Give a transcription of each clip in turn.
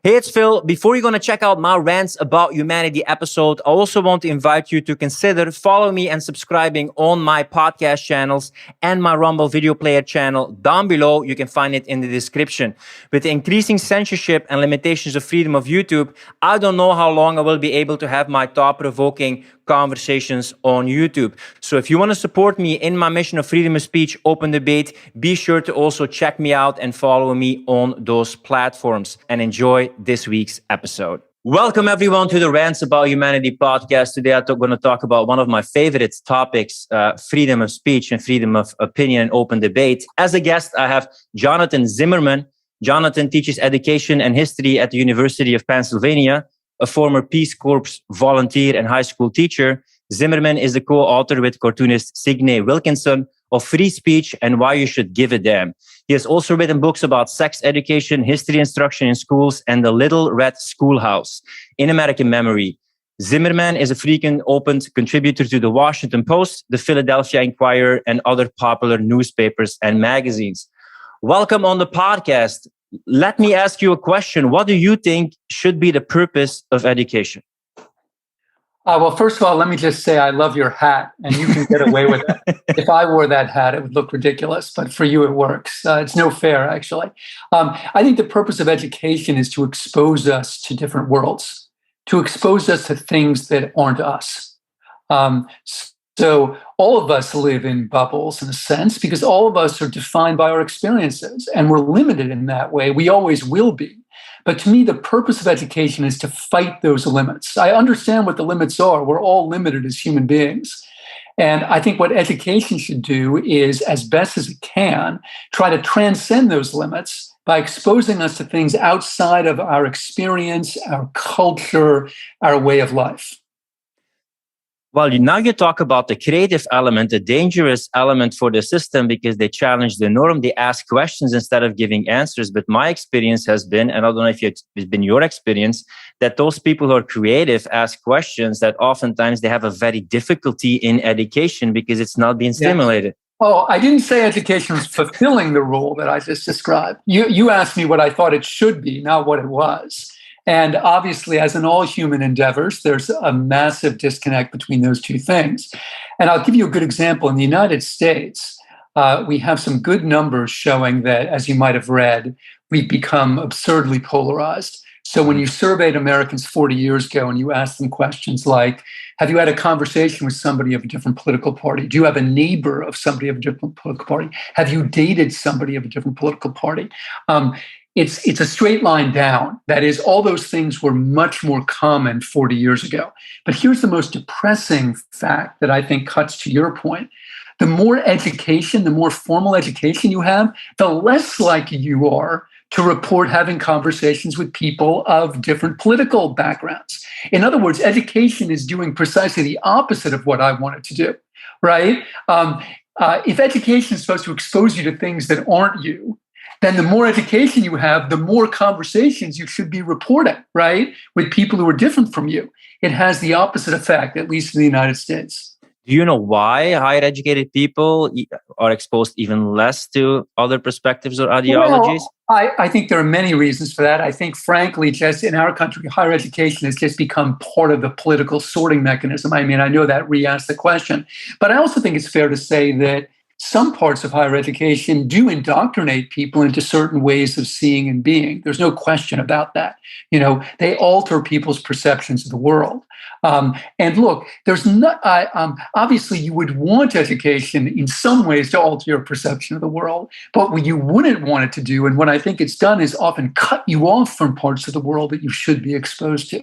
Hey, it's Phil. Before you're going to check out my Rants About Humanity episode, I also want to invite you to consider follow me and subscribing on my podcast channels and my Rumble video player channel down below. You can find it in the description. With the increasing censorship and limitations of freedom of YouTube, I don't know how long I will be able to have my thought-provoking conversations on YouTube. So if you want to support me in my mission of freedom of speech, open debate, be sure to also check me out and follow me on those platforms, and enjoy this week's episode. Welcome everyone to the Rants About Humanity podcast. Today I'm going to talk about one of my favorite topics, freedom of speech and freedom of opinion and open debate. As a guest, I have Jonathan Zimmerman. Jonathan teaches education and history at the University of Pennsylvania, a former Peace Corps volunteer and high school teacher. Zimmerman is the co-author with cartoonist Signe Wilkinson of Free Speech and Why You Should Give a Damn. He has also written books about sex education, history instruction in schools, and the Little Red Schoolhouse in American Memory. Zimmerman is a frequent opened contributor to the Washington Post, the Philadelphia Inquirer, and other popular newspapers and magazines. Welcome on the podcast. Let me ask you a question. What do you think should be the purpose of education? Well, first of all, let me just say I love your hat, and you can get away with it. If I wore that hat, it would look ridiculous, but for you, it works. It's no fair, actually. I think the purpose of education is to expose us to different worlds, to expose us to things that aren't us. So all of us live in bubbles, in a sense, because all of us are defined by our experiences, and we're limited in that way. We always will be. But to me, the purpose of education is to fight those limits. I understand what the limits are. We're all limited as human beings. And I think what education should do is, as best as it can, try to transcend those limits by exposing us to things outside of our experience, our culture, our way of life. Well, now you talk about the creative element, the dangerous element for the system, because they challenge the norm. They ask questions instead of giving answers. But my experience has been, and I don't know if it's been your experience, that those people who are creative ask questions that oftentimes they have a very difficulty in education because it's not being stimulated. Oh, I didn't say education was fulfilling the role that I just described. You asked me what I thought it should be, not what it was. And obviously, as in all human endeavors, there's a massive disconnect between those two things. And I'll give you a good example. In the United States, we have some good numbers showing that, as you might have read, we've become absurdly polarized. So when you surveyed Americans 40 years ago and you asked them questions like, have you had a conversation with somebody of a different political party? Do you have a neighbor of somebody of a different political party? Have you dated somebody of a different political party? It's a straight line down. That is, all those things were much more common 40 years ago. But here's the most depressing fact that I think cuts to your point. The more education, the more formal education you have, the less likely you are to report having conversations with people of different political backgrounds. In other words, education is doing precisely the opposite of what I want it to do, right? If education is supposed to expose you to things that aren't you, then the more education you have, the more conversations you should be reporting, right, with people who are different from you. It has the opposite effect, at least in the United States. Do you know why higher educated people are exposed even less to other perspectives or ideologies? Well, I think there are many reasons for that. I think, frankly, just in our country, higher education has just become part of the political sorting mechanism. I mean, I know that re-asked the question, but I also think it's fair to say that some parts of higher education do indoctrinate people into certain ways of seeing and being. There's no question about that. You know, they alter people's perceptions of the world. And look, there's not. Obviously, you would want education in some ways to alter your perception of the world, but what you wouldn't want it to do, and what I think it's done, is often cut you off from parts of the world that you should be exposed to.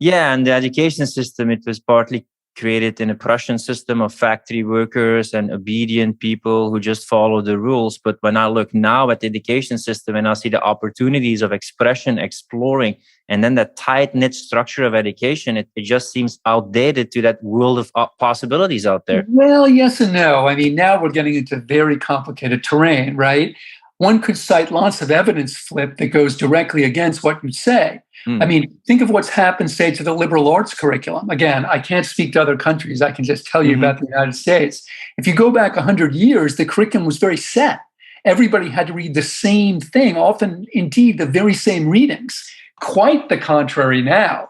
Yeah, and the education system, it was partly created in a Prussian system of factory workers and obedient people who just follow the rules. But when I look now at the education system and I see the opportunities of expression, exploring, and then that tight-knit structure of education, it just seems outdated to that world of possibilities out there. Well, yes and no. I mean, now we're getting into very complicated terrain, right? One could cite lots of evidence flip that goes directly against what you say. I mean, think of what's happened, say, to the liberal arts curriculum. Again, I can't speak to other countries. I can just tell you about the United States. If you go back 100 years, the curriculum was very set. everybody had to read the same thing, often indeed the very same readings. Quite the contrary now.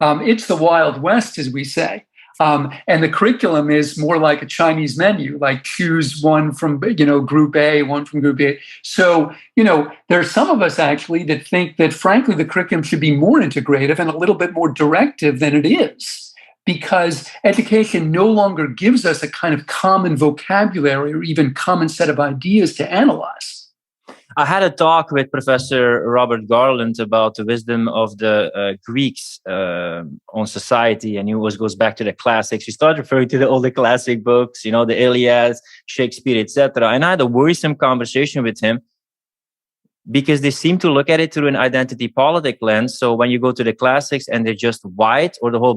It's the Wild West, as we say. And the curriculum is more like a Chinese menu, like choose one from, group A, one from group B. So, there are some of us actually that think that, frankly, the curriculum should be more integrative and a little bit more directive than it is, because education no longer gives us a kind of common vocabulary or even common set of ideas to analyze. I had a talk with Professor Robert Garland about the wisdom of the Greeks on society, and he always goes back to the classics. He started referring to all the classic books, the Iliad, Shakespeare, etc. And I had a worrisome conversation with him because they seem to look at it through an identity politic lens. So when you go to the classics and they're just white, or the whole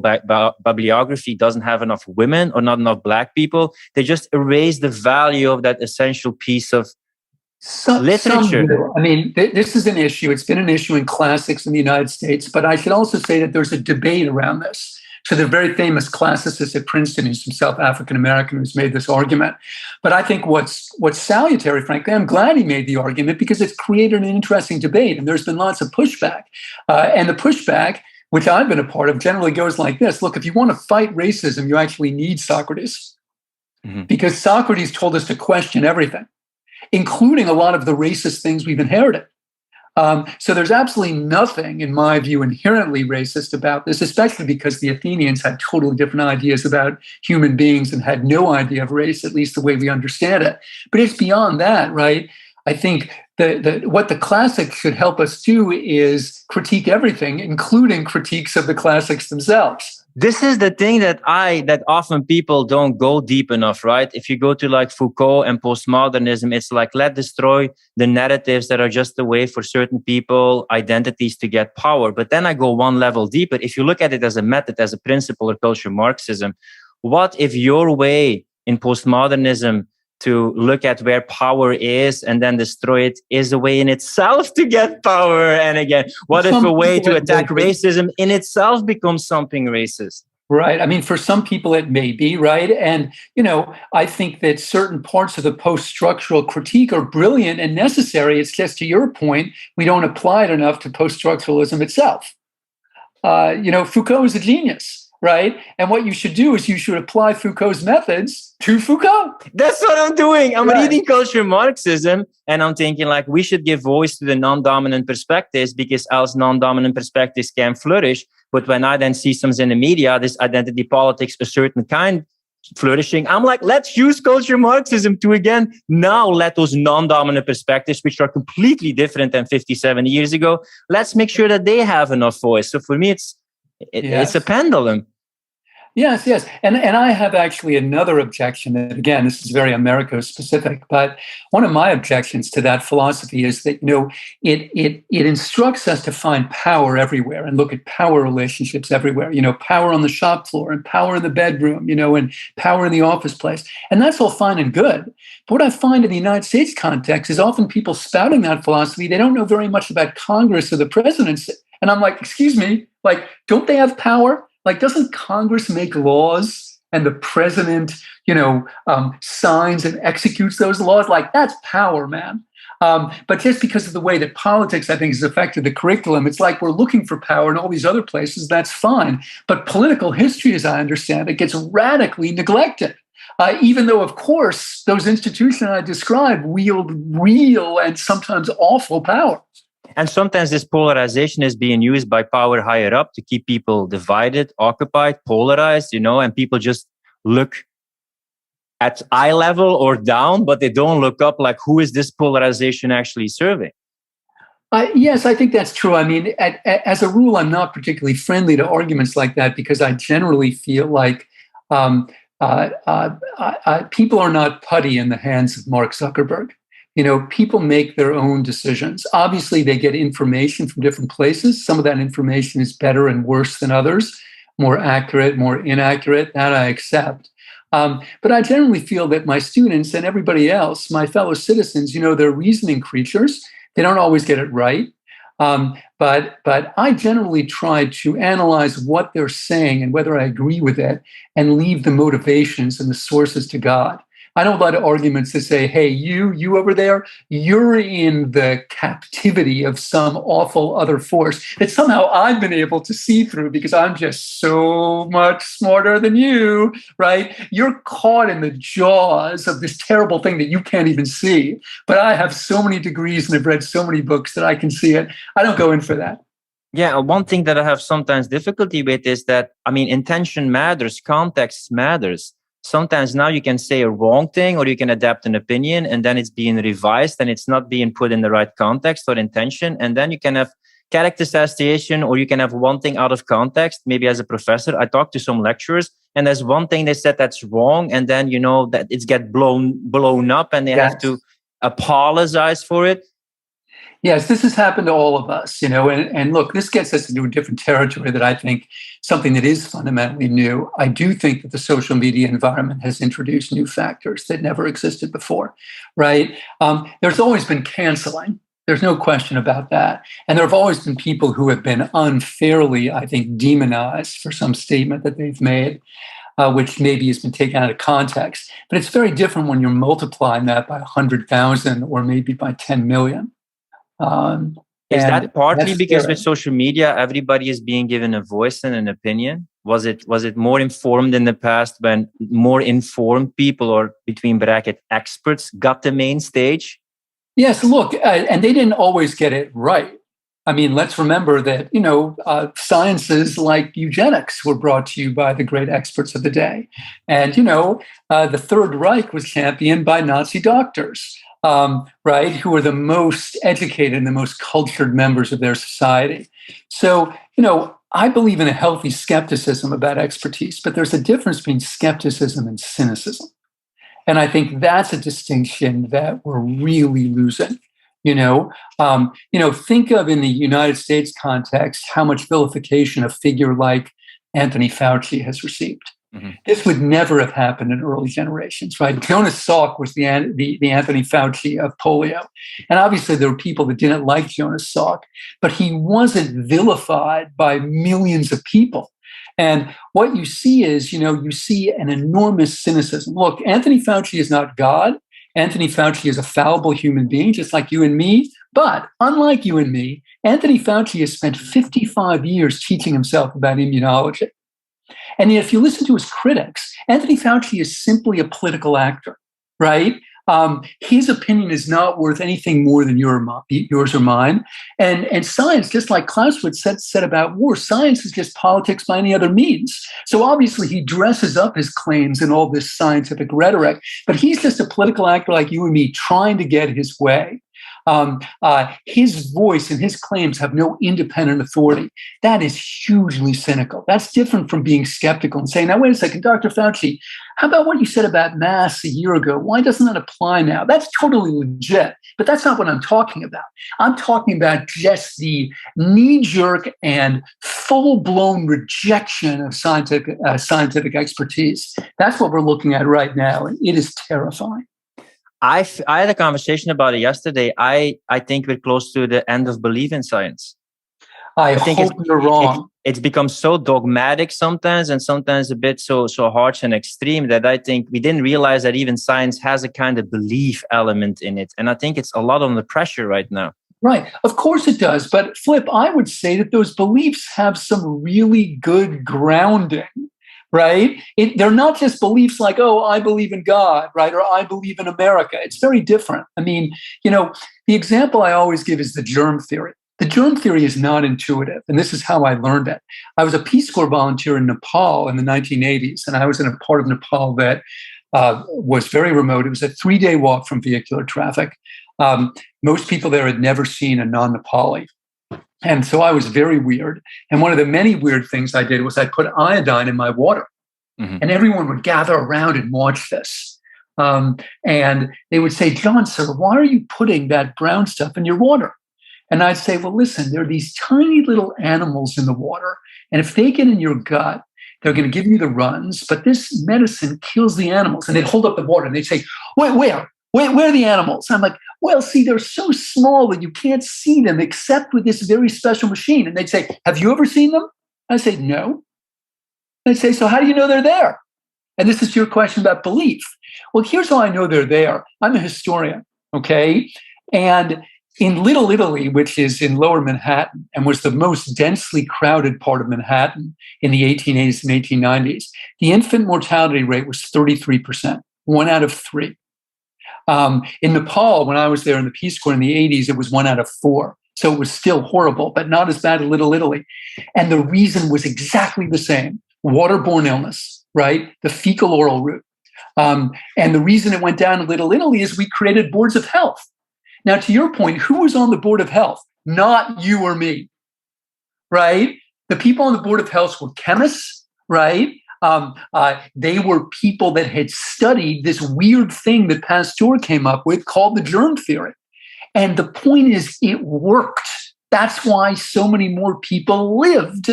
bibliography doesn't have enough women or not enough Black people, they just erase the value of that essential piece of literature. I mean, this is an issue. It's been an issue in classics in the United States, but I should also say that there's a debate around this. So the very famous classicist at Princeton, who's himself African-American, who's made this argument. But I think what's salutary, frankly, I'm glad he made the argument because it's created an interesting debate, and there's been lots of pushback. And the pushback, which I've been a part of, generally goes like this. Look, if you want to fight racism, you actually need Socrates. Mm-hmm. Because Socrates told us to question everything, including a lot of the racist things we've inherited. So there's absolutely nothing, in my view, inherently racist about this, especially because the Athenians had totally different ideas about human beings and had no idea of race, at least the way we understand it. But it's beyond that, right? I think what the classics should help us do is critique everything, including critiques of the classics themselves. This is the thing that often people don't go deep enough, right? If you go to like Foucault and postmodernism, it's like, let's destroy the narratives that are just a way for certain people, identities to get power. But then I go one level deeper. If you look at it as a method, as a principle or culture Marxism, what if your way in postmodernism to look at where power is and then destroy it is a way in itself to get power? And again, what if a way to attack racism in itself becomes something racist? Right. I mean, for some people it may be, right? And, I think that certain parts of the post-structural critique are brilliant and necessary. It's just, to your point, we don't apply it enough to post-structuralism itself. Foucault is a genius. Right. And what you should do is you should apply Foucault's methods to Foucault. That's what I'm doing. I'm reading culture Marxism and I'm thinking like we should give voice to the non-dominant perspectives because else non-dominant perspectives can flourish. But when I then see some in the media, this identity politics, a certain kind flourishing, I'm like, let's use culture Marxism to again now let those non-dominant perspectives, which are completely different than 57 years ago, let's make sure that they have enough voice. So for me, it's a pendulum. Yes. And I have actually another objection. And again, this is very America-specific, but one of my objections to that philosophy is that, it instructs us to find power everywhere and look at power relationships everywhere, power on the shop floor and power in the bedroom, and power in the office place. And that's all fine and good. But what I find in the United States context is often people spouting that philosophy, they don't know very much about Congress or the presidency. And I'm like, excuse me, like, don't they have power? Like, doesn't Congress make laws and the president, signs and executes those laws? Like, that's power, man. But just because of the way that politics, I think, has affected the curriculum, it's like we're looking for power in all these other places. That's fine. But political history, as I understand it, gets radically neglected. Even though, of course, those institutions I described wield real and sometimes awful power. And sometimes this polarization is being used by power higher up to keep people divided, occupied, polarized, and people just look at eye level or down, but they don't look up like, who is this polarization actually serving? Yes, I think that's true. I mean, as a rule, I'm not particularly friendly to arguments like that because I generally feel like people are not putty in the hands of Mark Zuckerberg. People make their own decisions. Obviously, they get information from different places. Some of that information is better and worse than others, more accurate, more inaccurate. That I accept. But I generally feel that my students and everybody else, my fellow citizens, they're reasoning creatures. They don't always get it right. But I generally try to analyze what they're saying and whether I agree with it and leave the motivations and the sources to God. I know a lot of arguments that say, hey, you over there, you're in the captivity of some awful other force that somehow I've been able to see through because I'm just so much smarter than you, right? You're caught in the jaws of this terrible thing that you can't even see. But I have so many degrees and have read so many books that I can see it. I don't go in for that. Yeah, one thing that I have sometimes difficulty with is that, I mean, intention matters, context matters. Sometimes now you can say a wrong thing or you can adapt an opinion and then it's being revised and it's not being put in the right context or intention. And then you can have character association or you can have one thing out of context. Maybe as a professor, I talked to some lecturers and there's one thing they said that's wrong. And then, you know, that it's get blown up and they have to apologize for it. Yes, this has happened to all of us, and look, this gets us into a different territory that I think something that is fundamentally new. I do think that the social media environment has introduced new factors that never existed before, right? There's always been canceling. There's no question about that. And there have always been people who have been unfairly, I think, demonized for some statement that they've made. Which maybe has been taken out of context. But it's very different when you're multiplying that by 100,000 or maybe by 10 million. Is that partly because scary. with social media, everybody is being given a voice and an opinion? Was it more informed in the past when more informed people, or between bracket experts, got the main stage? Yes, look, and they didn't always get it right. I mean, let's remember that, sciences like eugenics were brought to you by the great experts of the day. And, the Third Reich was championed by Nazi doctors. Right, who are the most educated and the most cultured members of their society. So, I believe in a healthy skepticism about expertise, but there's a difference between skepticism and cynicism. And I think that's a distinction that we're really losing. Think of in the United States context how much vilification a figure like Anthony Fauci has received. Mm-hmm. This would never have happened in early generations, right? Jonas Salk was the Anthony Fauci of polio. And obviously there were people that didn't like Jonas Salk, but he wasn't vilified by millions of people. And what you see is, you see an enormous cynicism. Look, Anthony Fauci is not God. Anthony Fauci is a fallible human being, just like you and me. But unlike you and me, Anthony Fauci has spent 55 years teaching himself about immunology. And yet, if you listen to his critics, Anthony Fauci is simply a political actor, right? His opinion is not worth anything more than yours or mine. And science, just like Clausewitz said about war, science is just politics by any other means. So obviously he dresses up his claims in all this scientific rhetoric, but he's just a political actor like you and me trying to get his way. His voice and his claims have no independent authority. That is hugely cynical. That's different from being skeptical and saying, now, wait a second, Dr. Fauci, how about what you said about masks a year ago? Why doesn't that apply now? That's totally legit, but that's not what I'm talking about. I'm talking about just the knee-jerk and full-blown rejection of scientific expertise. That's what we're looking at right now, and it is terrifying. I had a conversation about it yesterday. I think we're close to the end of belief in science. I hope you're wrong. It's become so dogmatic sometimes, and sometimes a bit so harsh and extreme that I think we didn't realize that even science has a kind of belief element in it. And I think it's a lot under pressure right now. Right. Of course it does. But Flip, I would say that those beliefs have some really good grounding. Right? They're not just beliefs like, oh, I believe in God, right? Or I believe in America. It's very different. I mean, the example I always give is the germ theory. The germ theory is not intuitive, and this is how I learned it. I was a Peace Corps volunteer in Nepal in the 1980s, and I was in a part of Nepal that was very remote. It was a 3-day walk from vehicular traffic. Most people there had never seen a non-Nepali. And so I was very weird. And one of the many weird things I did was I put iodine in my water. Mm-hmm. And everyone would gather around and watch this. And they would say, John, sir, why are you putting that brown stuff in your water? And I'd say, well, listen, there are these tiny little animals in the water. And if they get in your gut, they're going to give you the runs. But this medicine kills the animals. And they'd hold up the water and they'd say, wait, where? Where are the animals? I'm like, well, see, they're so small that you can't see them except with this very special machine. And they'd say, have you ever seen them? I say, no. They'd say, so how do you know they're there? And this is your question about belief. Well, here's how I know they're there. I'm a historian, okay? And in Little Italy, which is in lower Manhattan and was the most densely crowded part of Manhattan in the 1880s and 1890s, the infant mortality rate was 33%, 1 out of 3. In Nepal, when I was there in the Peace Corps in the 80s, it was 1 out of 4. So it was still horrible, but not as bad as Little Italy. And the reason was exactly the same: waterborne illness, right? The fecal oral route. And the reason it went down in Little Italy is we created boards of health. Now, to your point, who was on the board of health? Not you or me, right? The people on the board of health were chemists, right? They were people that had studied this weird thing that Pasteur came up with called the germ theory. And the point is, it worked. That's why so many more people lived.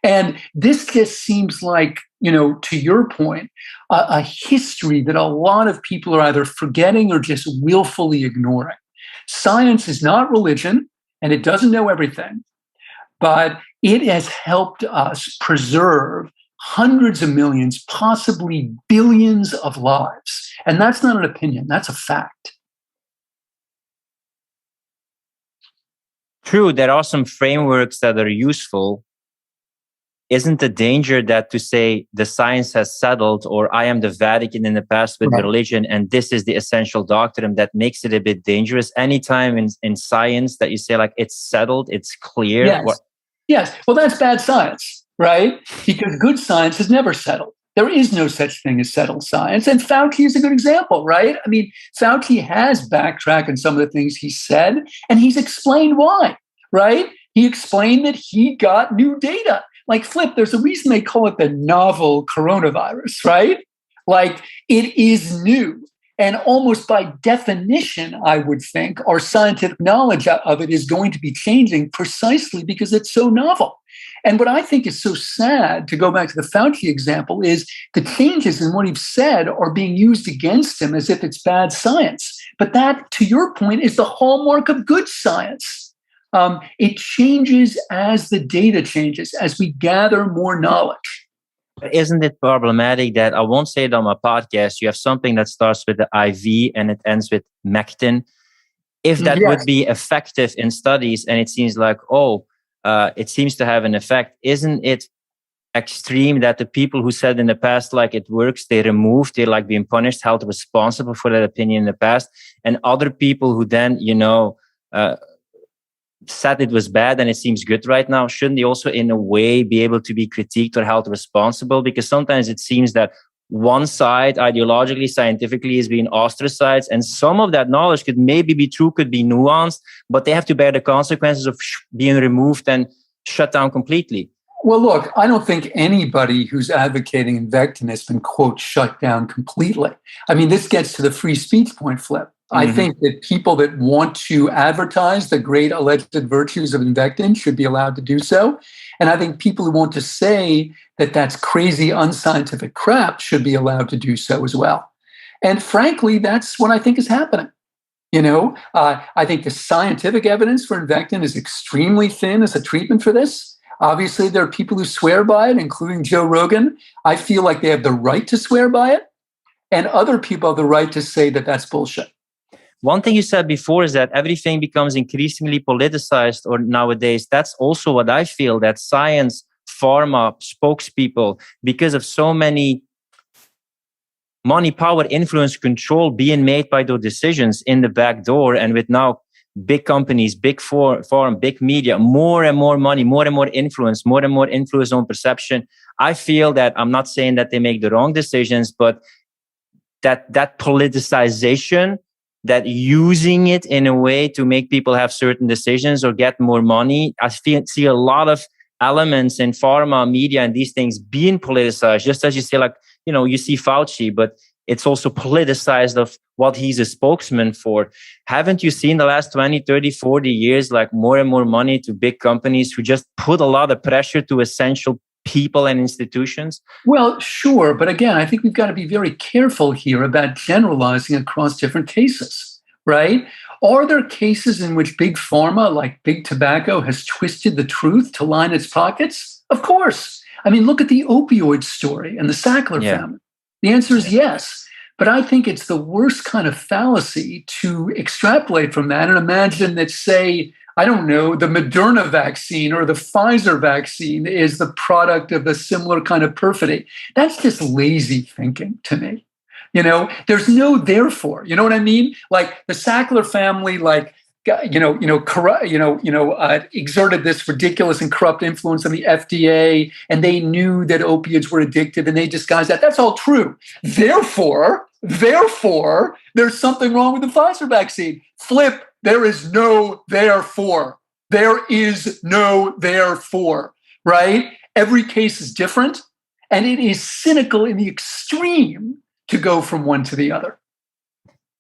And this just seems like, to your point, a history that a lot of people are either forgetting or just willfully ignoring. Science is not religion, and it doesn't know everything, but it has helped us preserve hundreds of millions, possibly billions of lives. And that's not an opinion, that's a fact. True, there are some frameworks that are useful. Isn't the danger that to say the science has settled, or I am the Vatican in the past with religion, and this is the essential doctrine, that makes it a bit dangerous? Anytime in science that you say like it's settled, it's clear. Yes. Well, that's bad science, right? Because good science is never settled. There is no such thing as settled science. And Fauci is a good example, right? I mean, Fauci has backtracked on some of the things he said, and he's explained why, right? He explained that he got new data. Like, Flip, there's a reason they call it the novel coronavirus, right? Like, it is new. And almost by definition, I would think, our scientific knowledge of it is going to be changing precisely because it's so novel. And what I think is so sad, to go back to the Fauci example, is the changes in what he's said are being used against him as if it's bad science. But that, to your point, is the hallmark of good science. It changes as the data changes, as we gather more knowledge. Isn't it problematic that, I won't say it on my podcast, you have something that starts with the IV and it ends with mectin? If that would be effective in studies, and it seems like, it seems to have an effect, isn't it extreme that the people who said in the past, like, it works, they're like being punished, held responsible for that opinion in the past, and other people who then, said it was bad and it seems good right now, shouldn't they also in a way be able to be critiqued or held responsible? Because sometimes it seems that one side ideologically, scientifically is being ostracized, and some of that knowledge could maybe be true, could be nuanced, but they have to bear the consequences of being removed and shut down completely. Well, look, I don't think anybody who's advocating Invectin has been, quote, shut down completely. I mean, this gets to the free speech point, Flip. I think that people that want to advertise the great alleged virtues of Invectin should be allowed to do so. And I think people who want to say that that's crazy, unscientific crap should be allowed to do so as well. And frankly, that's what I think is happening. I think the scientific evidence for Invectin is extremely thin as a treatment for this. Obviously, there are people who swear by it, including Joe Rogan. I feel like they have the right to swear by it. And other people have the right to say that that's bullshit. One thing you said before is that everything becomes increasingly politicized, or nowadays. That's also what I feel, that science, pharma, spokespeople, because of so many money, power, influence, control being made by those decisions in the back door, and with now big companies, big forum, big media, more and more money, more and more influence on perception. I feel that, I'm not saying that they make the wrong decisions, but that politicization, that using it in a way to make people have certain decisions or get more money. I see a lot of elements in pharma, media, and these things being politicized, just as you say, like, you see Fauci, but it's also politicized of what he's a spokesman for. Haven't you seen the last 20, 30, 40 years, like more and more money to big companies who just put a lot of pressure to essential people and institutions? Well, sure. But again, I think we've got to be very careful here about generalizing across different cases, right? Are there cases in which big pharma, like big tobacco, has twisted the truth to line its pockets? Of course. I mean, look at the opioid story and the Sackler family, The answer is yes. But I think it's the worst kind of fallacy to extrapolate from that and imagine that, say, I don't know, the Moderna vaccine or the Pfizer vaccine is the product of a similar kind of perfidy. That's just lazy thinking to me. There's no therefore. You know what I mean? Like the Sackler family, exerted this ridiculous and corrupt influence on the FDA, and they knew that opiates were addictive, and they disguised that. That's all true. Therefore, there's something wrong with the Pfizer vaccine. Flip. There is no therefore. There is no therefore, right? Every case is different, and it is cynical in the extreme to go from one to the other.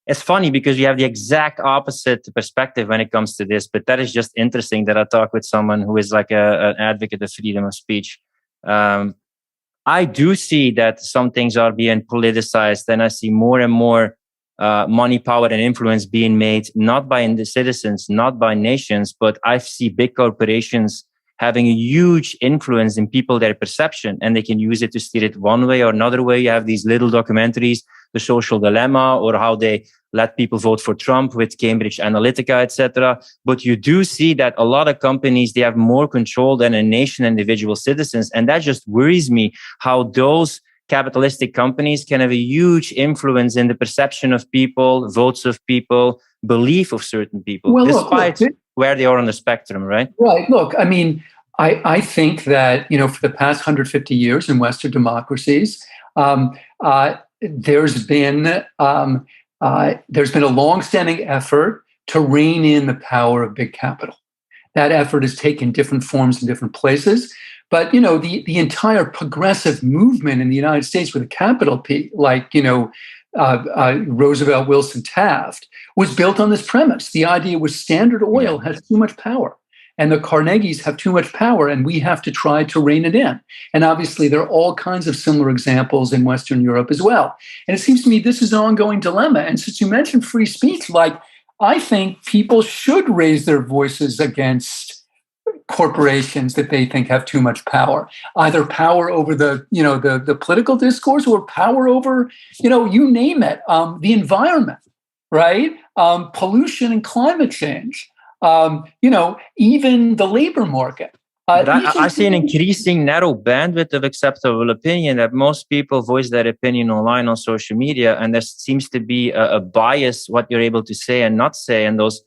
It's funny because you have the exact opposite perspective when it comes to this, but that is just interesting that I talk with someone who is like an advocate of freedom of speech. I do see that some things are being politicized, and I see more and more money, power, and influence being made, not by the citizens, not by nations, but I see big corporations having a huge influence in people, their perception, and they can use it to steer it one way or another way. You have these little documentaries, The Social Dilemma, or how they let people vote for Trump with Cambridge Analytica, etc. But you do see that a lot of companies, they have more control than a nation, individual citizens. And that just worries me, how those capitalistic companies can have a huge influence in the perception of people, votes of people, belief of certain people, despite where they are on the spectrum, right? Right. Look, I mean, I think that, for the past 150 years in Western democracies, there's been a longstanding effort to rein in the power of big capital. That effort has taken different forms in different places. But, the entire progressive movement in the United States with a capital P, like, Roosevelt, Wilson, Taft, was built on this premise. The idea was Standard Oil has too much power, and the Carnegies have too much power, and we have to try to rein it in. And obviously, there are all kinds of similar examples in Western Europe as well. And it seems to me this is an ongoing dilemma. And since you mentioned free speech, I think people should raise their voices against corporations that they think have too much power, either power over the political discourse or power over, you name it, the environment, right? Pollution and climate change, even the labor market. But I see an increasing narrow bandwidth of acceptable opinion, that most people voice their opinion online on social media, and there seems to be a bias what you're able to say and not say, and those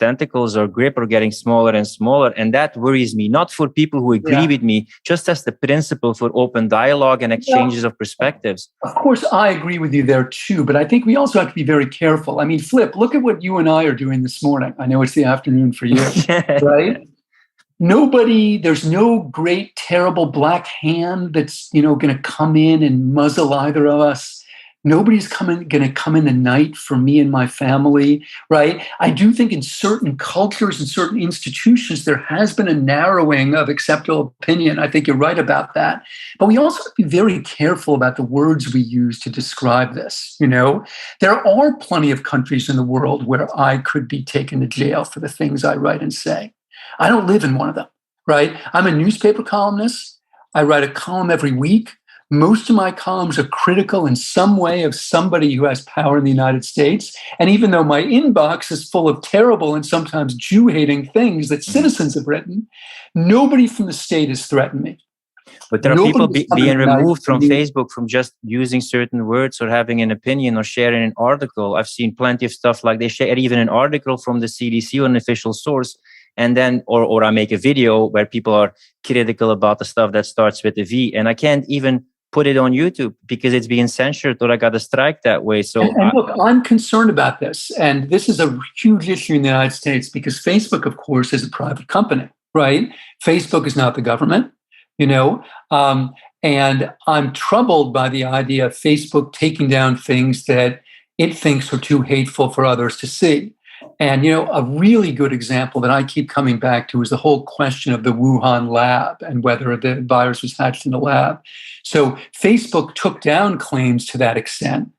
tentacles or grip are getting smaller and smaller. And that worries me, not for people who agree with me, just as the principle for open dialogue and exchanges of perspectives. Of course, I agree with you there too, but I think we also have to be very careful. I mean, Flip, look at what you and I are doing this morning. I know it's the afternoon for you, right? There's no great, terrible black hand that's, going to come in and muzzle either of us. Nobody's going to come in the night for me and my family, right? I do think in certain cultures and certain institutions, there has been a narrowing of acceptable opinion. I think you're right about that. But we also have to be very careful about the words we use to describe this. There are plenty of countries in the world where I could be taken to jail for the things I write and say. I don't live in one of them, right? I'm a newspaper columnist. I write a column every week. Most of my columns are critical in some way of somebody who has power in the United States. And even though my inbox is full of terrible and sometimes Jew-hating things that citizens have written, nobody from the state has threatened me. But there are people being removed from Facebook from just using certain words or having an opinion or sharing an article. I've seen plenty of stuff like they share even an article from the CDC or an official source. And then, or I make a video where people are critical about the stuff that starts with a V, and I can't even put it on YouTube because it's being censored or I got a strike that way. So and look, I'm concerned about this. And this is a huge issue in the United States because Facebook, of course, is a private company, right? Facebook is not the government, and I'm troubled by the idea of Facebook taking down things that it thinks are too hateful for others to see. And, a really good example that I keep coming back to is the whole question of the Wuhan lab and whether the virus was hatched in the lab. So Facebook took down claims to that extent.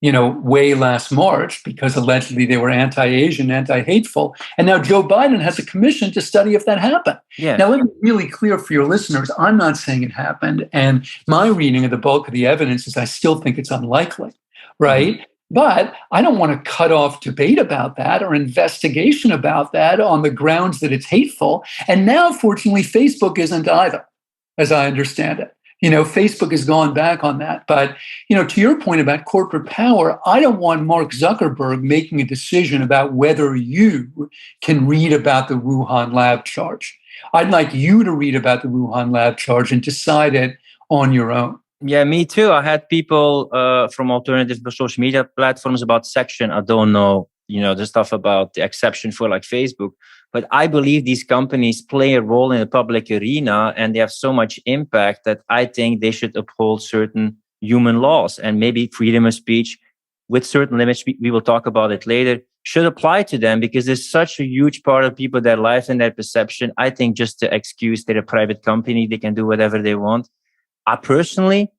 way last March because allegedly they were anti-Asian, anti-hateful. And now Joe Biden has a commission to study if that happened. Yeah. Now, let me be really clear for your listeners. I'm not saying it happened. And my reading of the bulk of the evidence is I still think it's unlikely, right? Mm-hmm. But I don't want to cut off debate about that or investigation about that on the grounds that it's hateful. And now, fortunately, Facebook isn't either, as I understand it. Facebook has gone back on that. But, to your point about corporate power, I don't want Mark Zuckerberg making a decision about whether you can read about the Wuhan lab charge. I'd like you to read about the Wuhan lab charge and decide it on your own. Yeah, me too. I had people from alternative social media platforms about Section. I don't know, the stuff about the exception for like Facebook. But I believe these companies play a role in the public arena and they have so much impact that I think they should uphold certain human laws, and maybe freedom of speech with certain limits. We will talk about it later, should apply to them because there's such a huge part of people, their life and their perception. I think just to excuse they're a private company, they can do whatever they want. I personally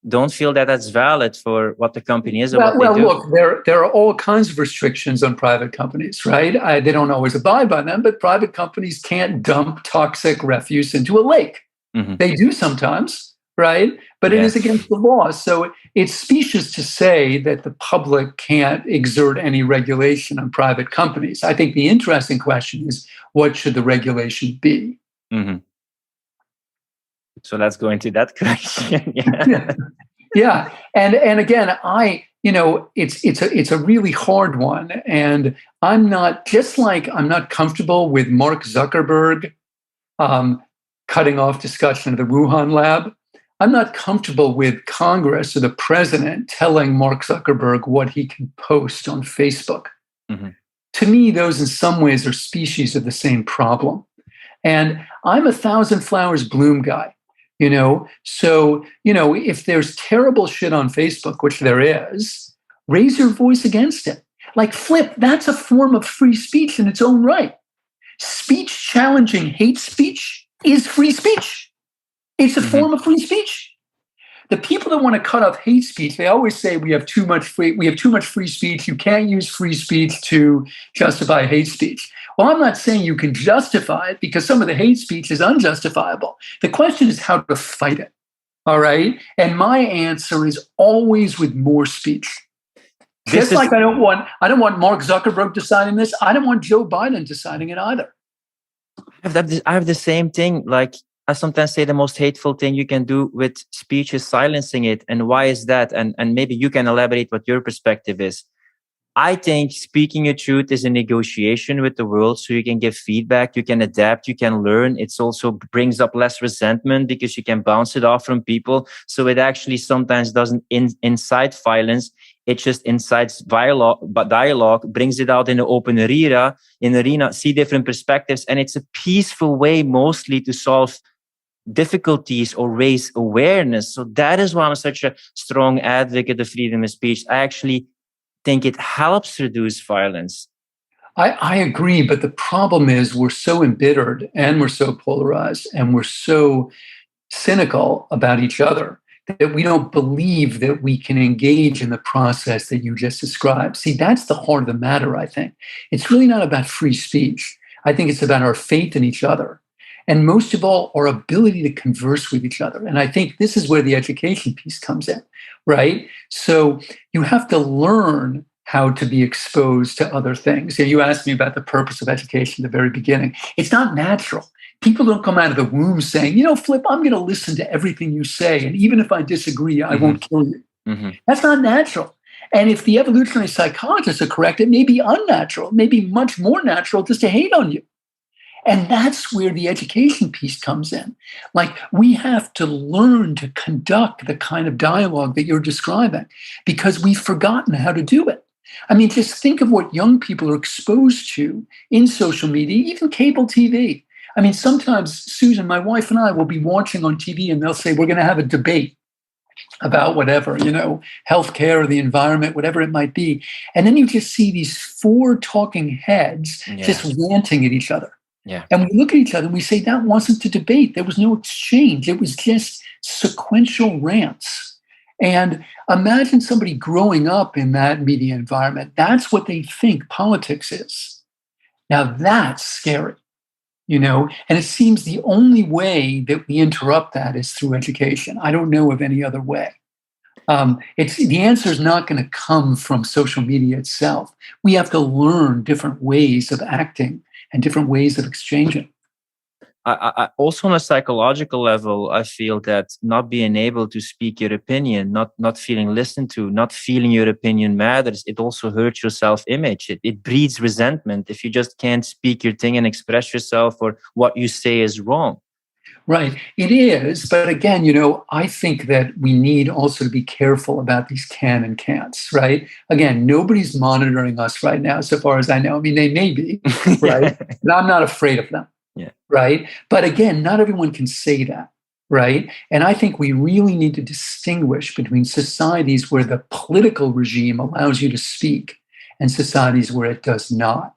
don't feel that that's valid for what the company is or what they do. Look, there are all kinds of restrictions on private companies, right? They don't always abide by them, but private companies can't dump toxic refuse into a lake. Mm-hmm. They do sometimes, right? But it is against the law. So it's specious to say that the public can't exert any regulation on private companies. I think the interesting question is, what should the regulation be? Mm-hmm. So let's go into that question. Yeah. And again, it's a really hard one. And I'm not comfortable with Mark Zuckerberg cutting off discussion of the Wuhan lab. I'm not comfortable with Congress or the president telling Mark Zuckerberg what he can post on Facebook. Mm-hmm. To me, those in some ways are species of the same problem. And I'm a thousand flowers bloom guy. So, if there's terrible shit on Facebook, which there is, raise your voice against it. Like Flip, that's a form of free speech in its own right. Speech challenging hate speech is free speech. It's a form of free speech. The people that want to cut off hate speech, they always say we have too much free speech. You can't use free speech to justify hate speech. Well, I'm not saying you can justify it because some of the hate speech is unjustifiable. The question is how to fight it. All right. And my answer is always with more speech. I don't want Mark Zuckerberg deciding this. I don't want Joe Biden deciding it either. I have the same thing. Like I sometimes say the most hateful thing you can do with speech is silencing it. And why is that? And maybe you can elaborate what your perspective is. I think speaking your truth is a negotiation with the world, so you can give feedback, you can adapt, you can learn. It also brings up less resentment because you can bounce it off from people. So it actually sometimes doesn't incite violence. It just incites dialogue, brings it out in the open arena, see different perspectives. And it's a peaceful way mostly to solve difficulties or raise awareness. So that is why I'm such a strong advocate of freedom of speech. I actually think it helps reduce violence. I agree, but the problem is we're so embittered and we're so polarized and we're so cynical about each other that we don't believe that we can engage in the process that you just described. See, that's the heart of the matter, I think. It's really not about free speech. I think it's about our faith in each other. And most of all, our ability to converse with each other. And I think this is where the education piece comes in, right? So you have to learn how to be exposed to other things. You asked me about the purpose of education at the very beginning. It's not natural. People don't come out of the womb saying, Flip, I'm going to listen to everything you say. And even if I disagree, I won't kill you. Mm-hmm. That's not natural. And if the evolutionary psychologists are correct, it may be unnatural, maybe much more natural just to hate on you. And that's where the education piece comes in. Like, we have to learn to conduct the kind of dialogue that you're describing because we've forgotten how to do it. I mean, just think of what young people are exposed to in social media, even cable TV. I mean, sometimes Susan, my wife, and I will be watching on TV and they'll say, we're going to have a debate about whatever, healthcare or the environment, whatever it might be. And then you just see these four talking heads just ranting at each other. Yeah. And we look at each other and we say, that wasn't a debate. There was no exchange. It was just sequential rants. And imagine somebody growing up in that media environment. That's what they think politics is. Now that's scary, and it seems the only way that we interrupt that is through education. I don't know of any other way. It's the answer is not going to come from social media itself. We have to learn different ways of acting and different ways of exchanging. Also on a psychological level, I feel that not being able to speak your opinion, not feeling listened to, not feeling your opinion matters, it also hurts your self-image. It breeds resentment if you just can't speak your thing and express yourself, or what you say is wrong. Right. It is. But again, I think that we need also to be careful about these can and can'ts, right? Again, nobody's monitoring us right now, so far as I know. I mean, they may be, right? But I'm not afraid of them. Yeah. Right. But again, not everyone can say that. Right. And I think we really need to distinguish between societies where the political regime allows you to speak and societies where it does not.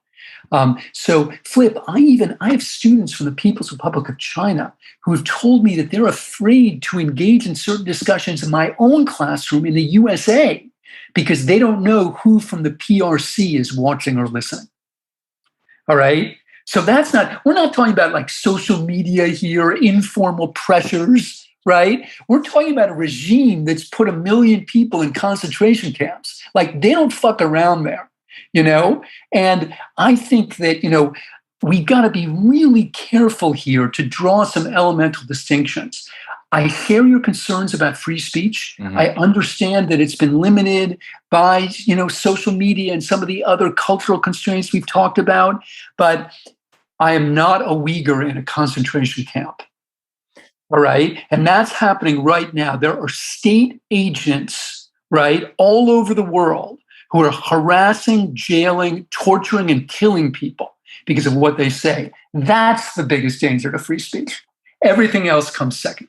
So, Flip, I have students from the People's Republic of China who have told me that they're afraid to engage in certain discussions in my own classroom in the USA because they don't know who from the PRC is watching or listening. All right. So we're not talking about like social media here, informal pressures, right? We're talking about a regime that's put 1 million people in concentration camps. Like they don't fuck around there, And I think that, we've got to be really careful here to draw some elemental distinctions. I share your concerns about free speech. Mm-hmm. I understand that it's been limited by, social media and some of the other cultural constraints we've talked about, but I am not a Uyghur in a concentration camp. All right. And that's happening right now. There are state agents, right, all over the world who are harassing, jailing, torturing, and killing people because of what they say. That's the biggest danger to free speech. Everything else comes second.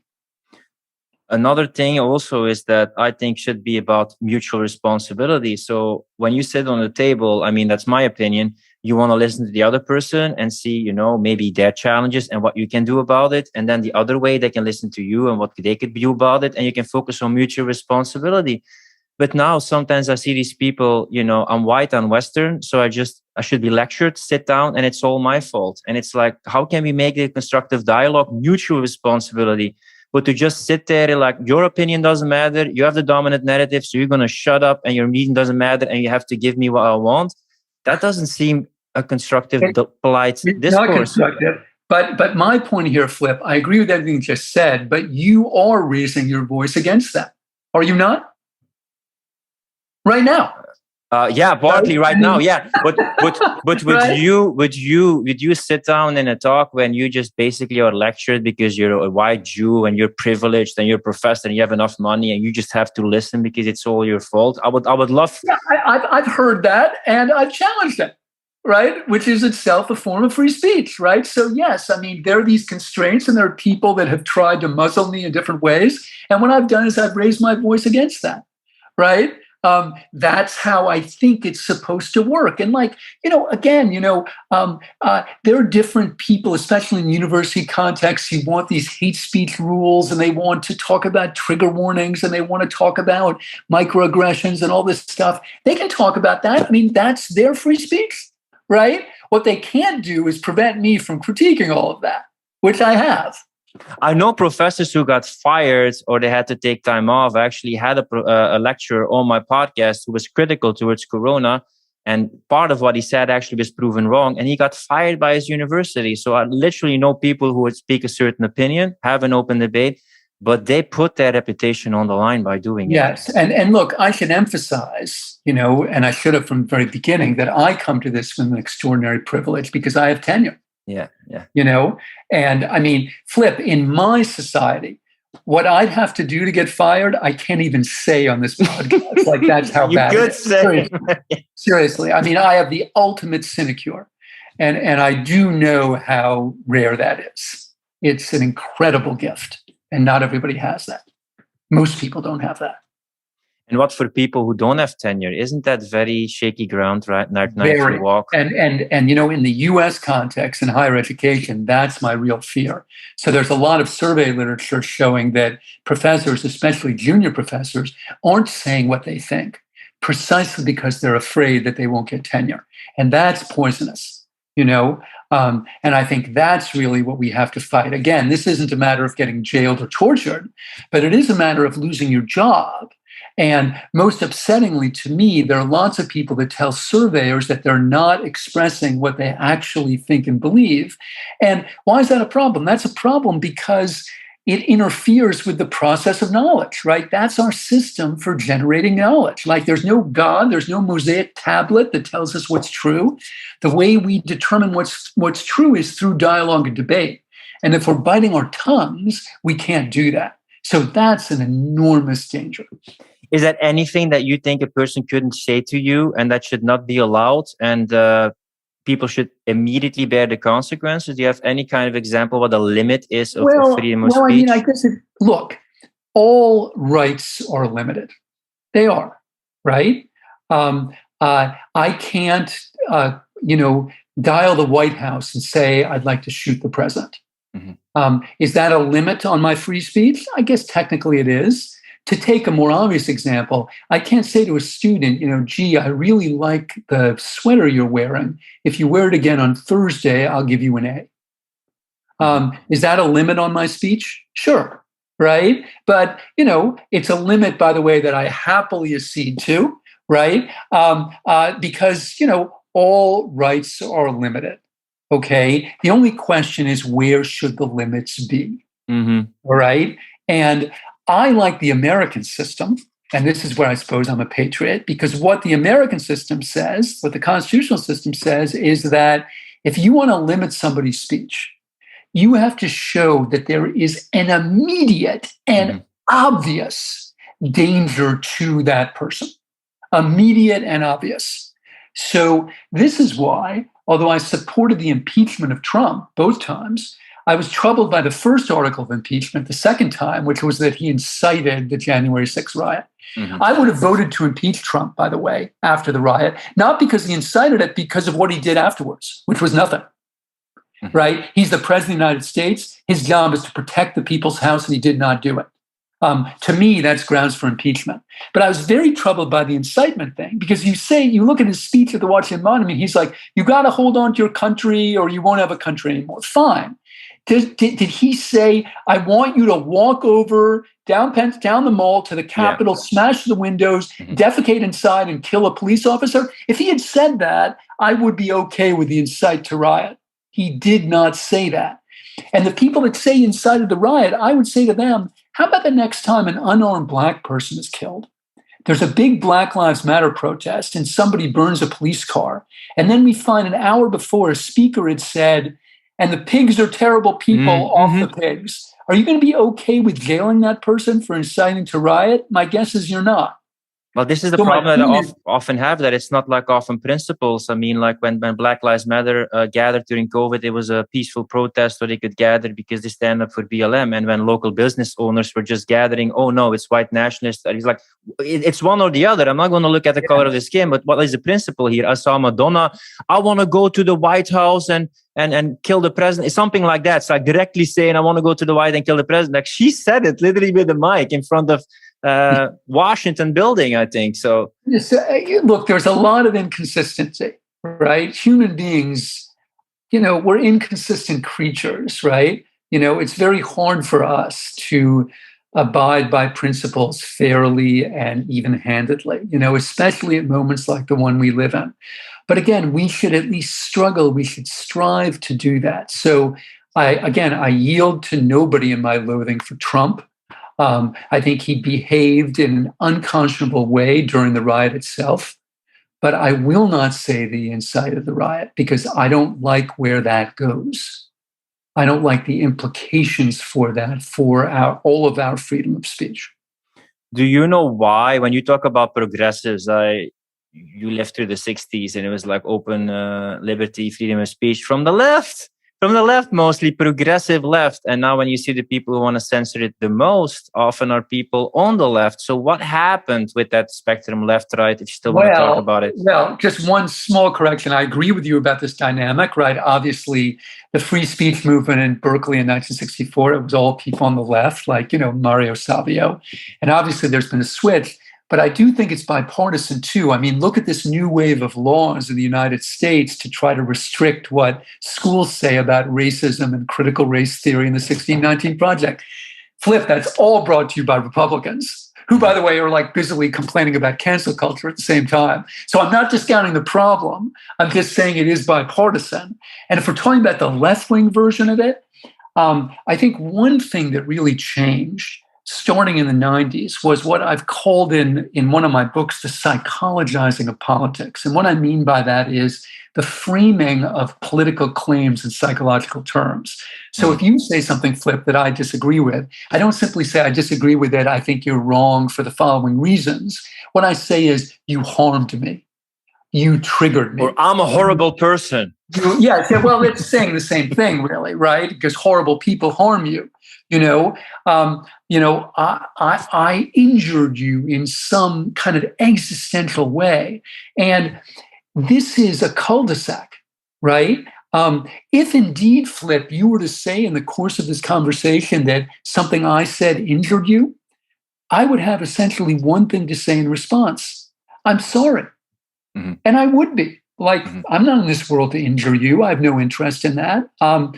Another thing also is that I think should be about mutual responsibility. So when you sit on the table, I mean, that's my opinion. You want to listen to the other person and see, maybe their challenges and what you can do about it. And then the other way, they can listen to you and what they could do about it. And you can focus on mutual responsibility. But now sometimes I see these people, I'm white, I'm Western. So I should be lectured, sit down, and it's all my fault. And it's like, how can we make a constructive dialogue, mutual responsibility? But to just sit there like your opinion doesn't matter, you have the dominant narrative, so you're going to shut up and your meeting doesn't matter and you have to give me what I want. That doesn't seem a constructive, polite discourse. Not constructive. But my point here, Flip, I agree with everything you just said, but you are raising your voice against that. Are you not? Right now. Yeah, partly right now. Yeah, but would right? would you sit down in a talk when you just basically are lectured because you're a white Jew and you're privileged and you're a professor and you have enough money and you just have to listen because it's all your fault? I would love. Yeah, I've heard that and I've challenged it, right? Which is itself a form of free speech, right? So yes, I mean there are these constraints and there are people that have tried to muzzle me in different ways, and what I've done is I've raised my voice against that, right? That's how I think it's supposed to work. And again, there are different people, especially in university contexts, who want these hate speech rules and they want to talk about trigger warnings and they want to talk about microaggressions and all this stuff. They can talk about that. I mean, that's their free speech, right? What they can't do is prevent me from critiquing all of that, which I have. I know professors who got fired or they had to take time off. I actually had a lecturer on my podcast who was critical towards Corona. And part of what he said actually was proven wrong. And he got fired by his university. So I literally know people who would speak a certain opinion, have an open debate, but they put their reputation on the line by doing it. Yes. And look, I should emphasize, and I should have from the very beginning, that I come to this with an extraordinary privilege because I have tenure. Yeah. And I mean, Flip, in my society, what I'd have to do to get fired, I can't even say on this podcast. Like that's how bad it is. Seriously. I mean, I have the ultimate sinecure. And I do know how rare that is. It's an incredible gift. And not everybody has that. Most people don't have that. And what for people who don't have tenure? Isn't that very shaky ground right now to Very. walk? And in the US context in higher education, that's my real fear. So there's a lot of survey literature showing that professors, especially junior professors, aren't saying what they think precisely because they're afraid that they won't get tenure. And that's poisonous, and I think that's really what we have to fight. Again, this isn't a matter of getting jailed or tortured, but it is a matter of losing your job. And most upsettingly to me, there are lots of people that tell surveyors that they're not expressing what they actually think and believe. And why is that a problem? That's a problem because it interferes with the process of knowledge, right? That's our system for generating knowledge. Like there's no God, there's no Mosaic tablet that tells us what's true. The way we determine what's true is through dialogue and debate. And if we're biting our tongues, we can't do that. So that's an enormous danger. Is that anything that you think a person couldn't say to you and that should not be allowed, and people should immediately bear the consequences? Do you have any kind of example what the limit is of freedom of speech? I mean, I guess look, all rights are limited. They are, right? I can't, dial the White House and say I'd like to shoot the president. Mm-hmm. Is that a limit on my free speech? I guess technically it is. To take a more obvious example, I can't say to a student, gee, I really like the sweater you're wearing. If you wear it again on Thursday, I'll give you an A. Is that a limit on my speech? Sure, right? But, it's a limit, by the way, that I happily accede to, right? Because, all rights are limited, okay? The only question is where should the limits be, all right? And I like the American system, and this is where I suppose I'm a patriot, because what the American system says, what the constitutional system says, is that if you want to limit somebody's speech, you have to show that there is an immediate and obvious danger to that person. Immediate and obvious. So this is why, although I supported the impeachment of Trump both times, I was troubled by the first article of impeachment, the second time, which was that he incited the January 6th riot. I would have voted to impeach Trump, by the way, after the riot, not because he incited it, because of what he did afterwards, which was nothing, right? He's the president of the United States. His job is to protect the people's house, and he did not do it. To me, that's grounds for impeachment. But I was very troubled by the incitement thing, because you look at his speech at the Washington Monument, he's like, you got to hold on to your country or you won't have a country anymore. Fine. Did he say, I want you to walk over down the mall to the Capitol, smash the windows, defecate inside, and kill a police officer? If he had said that, I would be okay with the incite to riot. He did not say that. And the people that say he incited the riot, I would say to them, how about the next time an unarmed Black person is killed? There's a big Black Lives Matter protest and somebody burns a police car. And then we find an hour before a speaker had said, and the pigs are terrible people, off the pigs. Are you going to be okay with jailing that person for inciting to riot? My guess is you're not. Well, this is the problem that I often have, that it's not like often principles. I mean, like when Black Lives Matter gathered during COVID, it was a peaceful protest where they could gather because they stand up for BLM. And when local business owners were just gathering, oh no, it's white nationalists. He's like, it's one or the other. I'm not going to look at the color of the skin, but what is the principle here? I saw Madonna. I want to go to the White House and kill the president. It's something like that. It's like directly saying, I want to go to the White and kill the president. Like she said it literally with the mic in front of Washington building, I think. So look, there's a lot of inconsistency, right? Human beings, we're inconsistent creatures, right? It's very hard for us to abide by principles fairly and even-handedly, especially at moments like the one we live in. But again, we should at least struggle. We should strive to do that. So I yield to nobody in my loathing for Trump. I think he behaved in an unconscionable way during the riot itself, but I will not say the incite of the riot because I don't like where that goes. I don't like the implications for that for all of our freedom of speech. Do you know why, when you talk about progressives, you lived through the 60s and it was like open liberty, freedom of speech from the left. from the left, mostly progressive left. And now when you see the people who want to censor it the most, often are people on the left. So what happened with that spectrum, left, right, if you still want to talk about it? Well, just one small correction. I agree with you about this dynamic, right? Obviously, the free speech movement in Berkeley in 1964, it was all people on the left, like, Mario Savio. And obviously there's been a switch. But I do think it's bipartisan too. I mean, look at this new wave of laws in the United States to try to restrict what schools say about racism and critical race theory in the 1619 Project. Flip, that's all brought to you by Republicans, who, by the way, are like busily complaining about cancel culture at the same time. So I'm not discounting the problem. I'm just saying it is bipartisan. And if we're talking about the left-wing version of it, I think one thing that really changed starting in the 90s was what I've called in one of my books, the psychologizing of politics. And what I mean by that is the framing of political claims in psychological terms. So if you say something, Flip, that I disagree with, I don't simply say I disagree with it, I think you're wrong for the following reasons. What I say is, you harmed me. You triggered me. Or I'm a horrible person. Well, it's saying the same thing, really, right? Because horrible people harm you. I injured you in some kind of existential way. And this is a cul-de-sac, right? If indeed, Flip, you were to say in the course of this conversation that something I said injured you, I would have essentially one thing to say in response. I'm sorry. Mm-hmm. And I would be. Like, I'm not in this world to injure you. I have no interest in that. But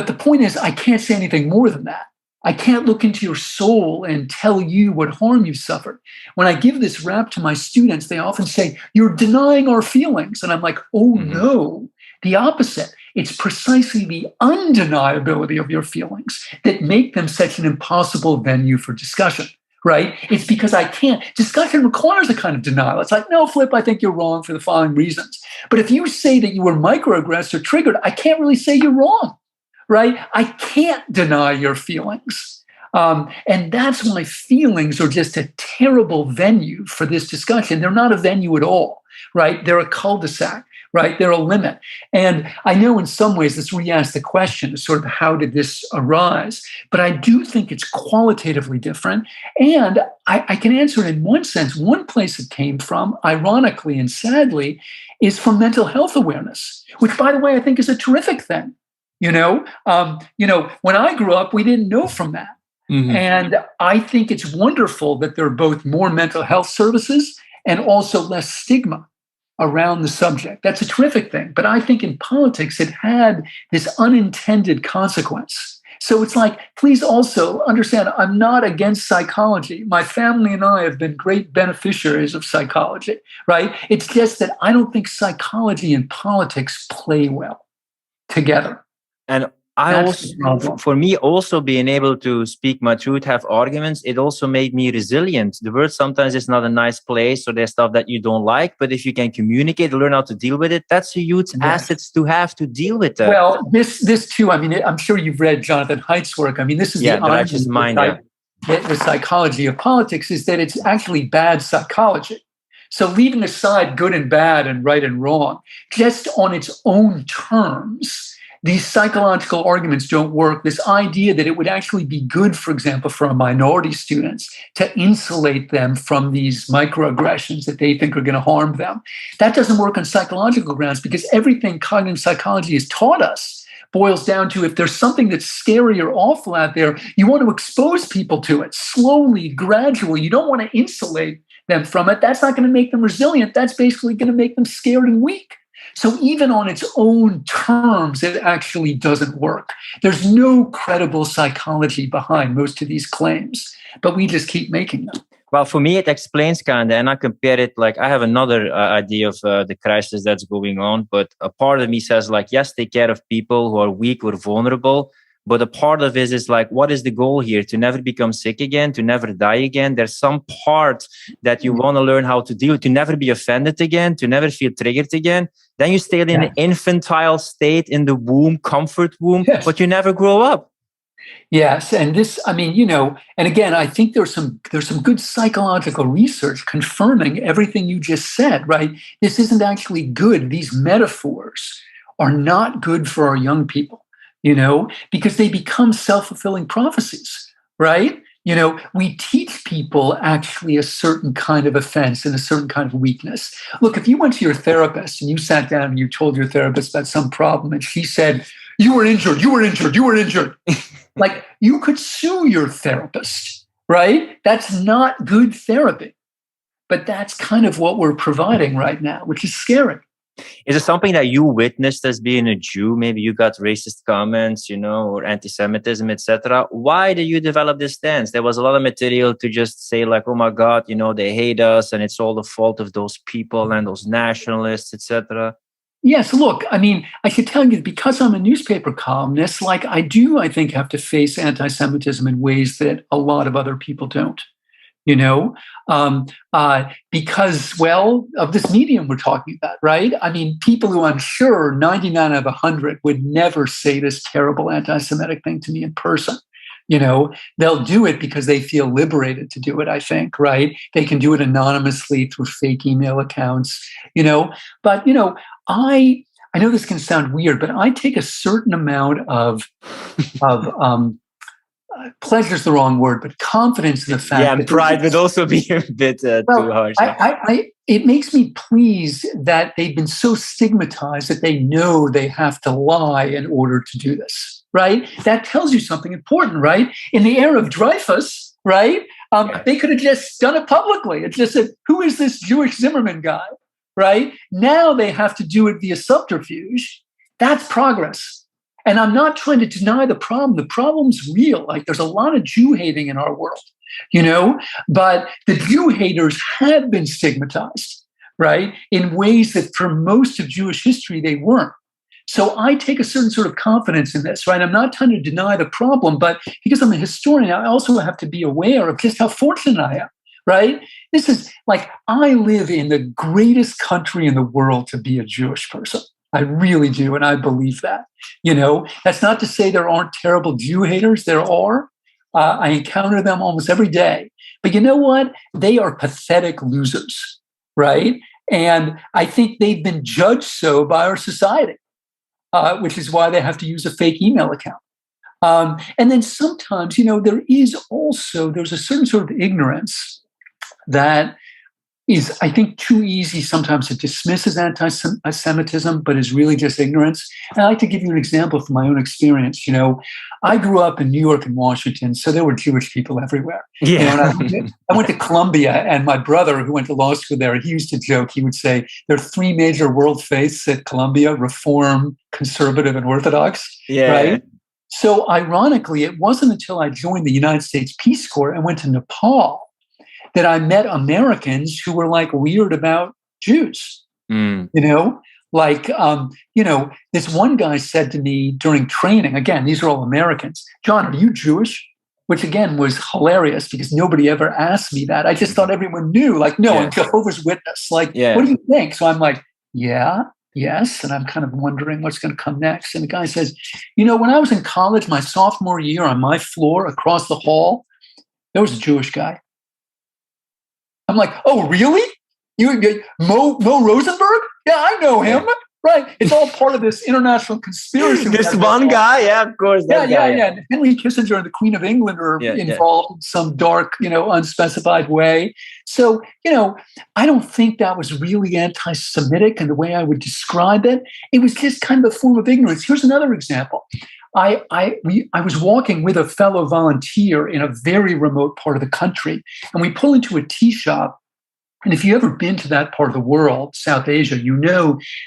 the point is, I can't say anything more than that. I can't look into your soul and tell you what harm you suffered. When I give this rap to my students, they often say, you're denying our feelings. And I'm like, oh, no, the opposite. It's precisely the undeniability of your feelings that make them such an impossible venue for discussion. Right? It's because I can't. Discussion requires a kind of denial. It's like, no, Flip, I think you're wrong for the following reasons. But if you say that you were microaggressed or triggered, I can't really say you're wrong, right? I can't deny your feelings. And that's why feelings are just a terrible venue for this discussion. They're not a venue at all, right? They're a cul-de-sac. Right? They're a limit. And I know in some ways this re-asks the question, sort of how did this arise? But I do think it's qualitatively different. And I can answer it in one sense. One place it came from, ironically and sadly, is from mental health awareness, which, by the way, I think is a terrific thing. When I grew up, we didn't know from that. Mm-hmm. And I think it's wonderful that there are both more mental health services and also less stigma around the subject. That's a terrific thing. But I think in politics, it had this unintended consequence. So it's like, please also understand, I'm not against psychology. My family and I have been great beneficiaries of psychology, right? It's just that I don't think psychology and politics play well together. And for me, also being able to speak my truth, have arguments, it also made me resilient. The world sometimes is not a nice place, or there's stuff that you don't like, but if you can communicate, learn how to deal with it, that's a huge asset to have to deal with that. Well, this too, I mean, I'm sure you've read Jonathan Haidt's work. I mean, this is the righteous mind. The psychology of politics is that it's actually bad psychology. So leaving aside good and bad and right and wrong, just on its own terms, these psychological arguments don't work. This idea that it would actually be good, for example, for our minority students to insulate them from these microaggressions that they think are going to harm them, that doesn't work on psychological grounds, because everything cognitive psychology has taught us boils down to, if there's something that's scary or awful out there, you want to expose people to it slowly, gradually. You don't want to insulate them from it. That's not going to make them resilient. That's basically going to make them scared and weak. So even on its own terms, it actually doesn't work. There's no credible psychology behind most of these claims, but we just keep making them. Well, for me, it explains kind of, and I compare it, like, I have another idea of the crisis that's going on, but a part of me says, like, yes, take care of people who are weak or vulnerable. But a part of it is like, what is the goal here? To never become sick again, to never die again. There's some part that you want to learn how to deal with, to never be offended again, to never feel triggered again. Then you stay in an infantile state in the womb, comfort womb, but you never grow up. Yes, and this, I mean, and again, I think there's some good psychological research confirming everything you just said, right? This isn't actually good. These metaphors are not good for our young people, because they become self-fulfilling prophecies, right? We teach people actually a certain kind of offense and a certain kind of weakness. Look, if you went to your therapist and you sat down and you told your therapist about some problem and she said, you were injured, you were injured, you were injured. Like, you could sue your therapist, right? That's not good therapy. But that's kind of what we're providing right now, which is scary. Is it something that you witnessed as being a Jew? Maybe you got racist comments, or anti-Semitism, etc. Why did you develop this stance? There was a lot of material to just say like, oh my God, they hate us and it's all the fault of those people and those nationalists, etc. Yes, look, I should tell you, because I'm a newspaper columnist, like I think, have to face anti-Semitism in ways that a lot of other people don't. Because, well, of this medium we're talking about, right? People who I'm sure 99 out of 100 would never say this terrible anti-Semitic thing to me in person. They'll do it because they feel liberated to do it, I think, right? They can do it anonymously through fake email accounts, but, I know this can sound weird, but I take a certain amount of pleasure is the wrong word, but confidence in the fact that pride would also be a bit too harsh. It makes me pleased that they've been so stigmatized that they know they have to lie in order to do this, right? That tells you something important, right? In the era of Dreyfus, right? They could have just done it publicly. It just said, who is this Jewish Zimmerman guy, right? Now they have to do it via subterfuge. That's progress. And I'm not trying to deny the problem. The problem's real. Like, there's a lot of Jew hating in our world, but the Jew haters have been stigmatized, right? In ways that for most of Jewish history, they weren't. So I take a certain sort of confidence in this, right? I'm not trying to deny the problem, but because I'm a historian, I also have to be aware of just how fortunate I am, right? This is like, I live in the greatest country in the world to be a Jewish person. I really do, and I believe that. That's not to say there aren't terrible Jew haters. There are. I encounter them almost every day. But you know what? They are pathetic losers, right? And I think they've been judged so by our society, which is why they have to use a fake email account. And then sometimes, there's a certain sort of ignorance that is, I think, too easy sometimes to dismiss as anti-Semitism, but is really just ignorance. And I like to give you an example from my own experience. I grew up in New York and Washington, so there were Jewish people everywhere. Yeah. I went to Columbia, and my brother, who went to law school there, he used to joke. He would say, there are three major world faiths at Columbia: Reform, Conservative, and Orthodox. Yeah. Right? So ironically, it wasn't until I joined the United States Peace Corps and went to Nepal that I met Americans who were like weird about Jews, this one guy said to me during training, again, these are all Americans, John, are you Jewish? Which again was hilarious because nobody ever asked me that. I just thought everyone knew, like, no, I'm Jehovah's Witness. Like, what do you think? So I'm like, yes. And I'm kind of wondering what's going to come next. And the guy says, when I was in college, my sophomore year, on my floor across the hall, there was a Jewish guy. I'm like, oh, really? Mo Rosenberg? Yeah, I know him. Right. It's all part of this international conspiracy. This one guy? Yeah, of course. Yeah. Henry Kissinger and the Queen of England are involved in some dark, unspecified way. So, I don't think that was really anti-Semitic in the way I would describe it. It was just kind of a form of ignorance. Here's another example. I was walking with a fellow volunteer in a very remote part of the country, and we pull into a tea shop. And if you've ever been to that part of the world, South Asia,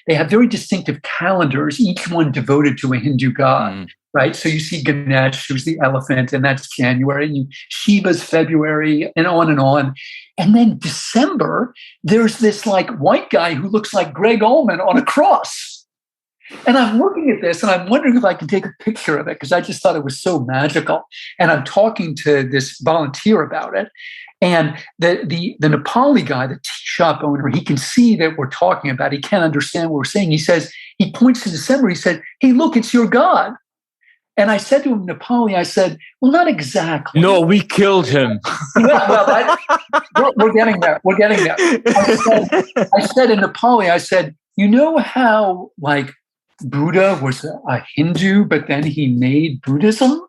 they have very distinctive calendars, each one devoted to a Hindu god, right? So you see Ganesh, who's the elephant, and that's January, and Shiva's February, and on and on. And then December, there's this like white guy who looks like Greg Allman on a cross. And I'm looking at this and I'm wondering if I can take a picture of it because I just thought it was so magical. And I'm talking to this volunteer about it. And the Nepali guy, the tea shop owner, he can see that we're talking about it. He can't understand what we're saying. He points to December. He said, hey, look, it's your God. And I said to him in Nepali, I said, well, not exactly. No, we killed him. We're getting there. We're getting there. I said in Nepali, I said, you know how like Buddha was a Hindu, but then he made Buddhism.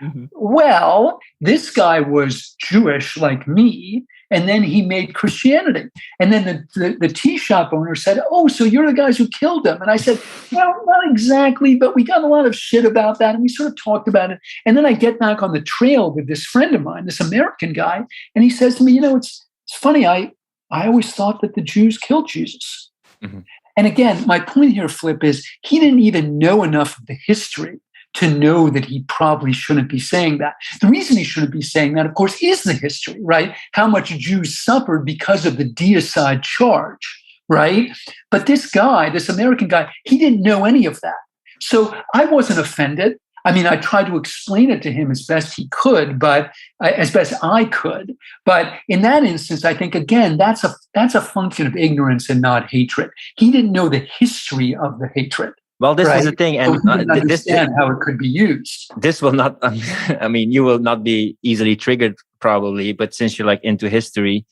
Mhm. Well, this guy was Jewish like me, and then he made Christianity. And then the tea shop owner said, "Oh, so you're the guys who killed him?" And I said, "Well, not exactly, but we got a lot of shit about that, and we sort of talked about it." And then I get back on the trail with this friend of mine, this American guy, and he says to me, it's funny, I always thought that the Jews killed Jesus." Mhm. And again, my point here, Flip, is he didn't even know enough of the history to know that he probably shouldn't be saying that. The reason he shouldn't be saying that, of course, is the history, right? How much Jews suffered because of the deicide charge, right? But this guy, this American guy, he didn't know any of that. So I wasn't offended. I mean, I tried to explain it to him as best he could, but as best I could. But in that instance, I think again, that's a function of ignorance and not hatred. He didn't know the history of the hatred. Well, this is Right. the thing, So and he didn't understand how it could be used. this will not. I mean, you will not be easily triggered, probably. But since you're like into history,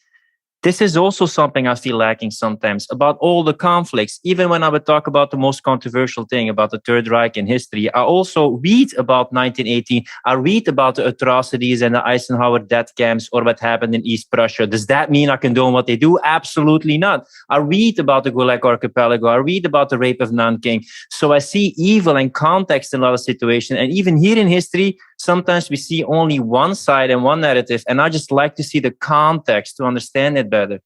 this is also something I feel lacking sometimes about all the conflicts. Even when I would talk about the most controversial thing about the Third Reich in history, I also read about 1918. I read about the atrocities and the Eisenhower death camps or what happened in East Prussia. Does that mean I condone what they do? Absolutely not. I read about the Gulag Archipelago. I read about the rape of Nanking. So I see evil and context in a lot of situations. And even here in history, sometimes we see only one side and one narrative. And I just like to see the context to understand it better.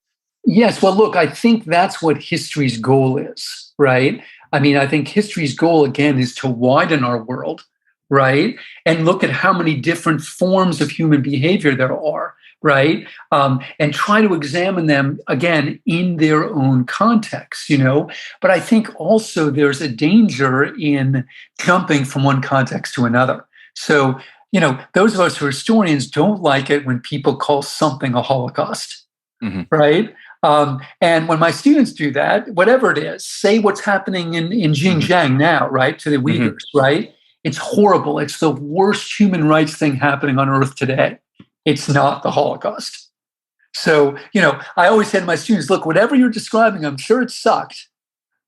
Yes. Well, look, I think that's what history's goal is, right? I mean, I think history's goal, again, is to widen our world, right? And look at how many different forms of human behavior there are, right? And try to examine them, again, in their own context, But I think also there's a danger in jumping from one context to another. So, those of us who are historians don't like it when people call something a Holocaust, right? And when my students do that, whatever it is, say what's happening in Xinjiang now, right, to the Uyghurs, right? It's horrible. It's the worst human rights thing happening on earth today. It's not the Holocaust. So, I always say to my students, look, whatever you're describing, I'm sure it sucked,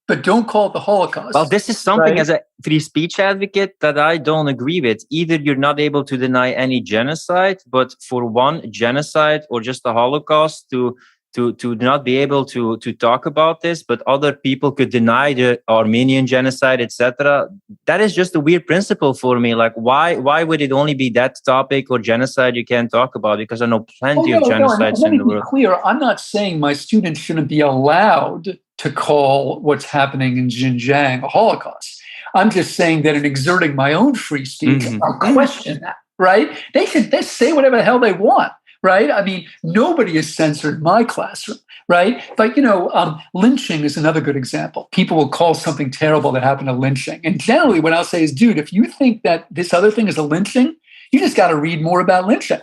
but don't call it the Holocaust. Well, this is something as a free speech advocate that I don't agree with. Either you're not able to deny any genocide, but for one genocide or just the Holocaust to not be able to talk about this, but other people could deny the Armenian genocide, etc. That is just a weird principle for me. Like, why would it only be that topic or genocide you can't talk about? Because I know plenty of genocides in the world. Let me be clear. I'm not saying my students shouldn't be allowed to call what's happening in Xinjiang a Holocaust. I'm just saying that in exerting my own free speech, I'll question that, right? They say whatever the hell they want, right? I mean, nobody is censored in my classroom, right? But, lynching is another good example. People will call something terrible that happened a lynching. And generally what I'll say is, dude, if you think that this other thing is a lynching, you just got to read more about lynching,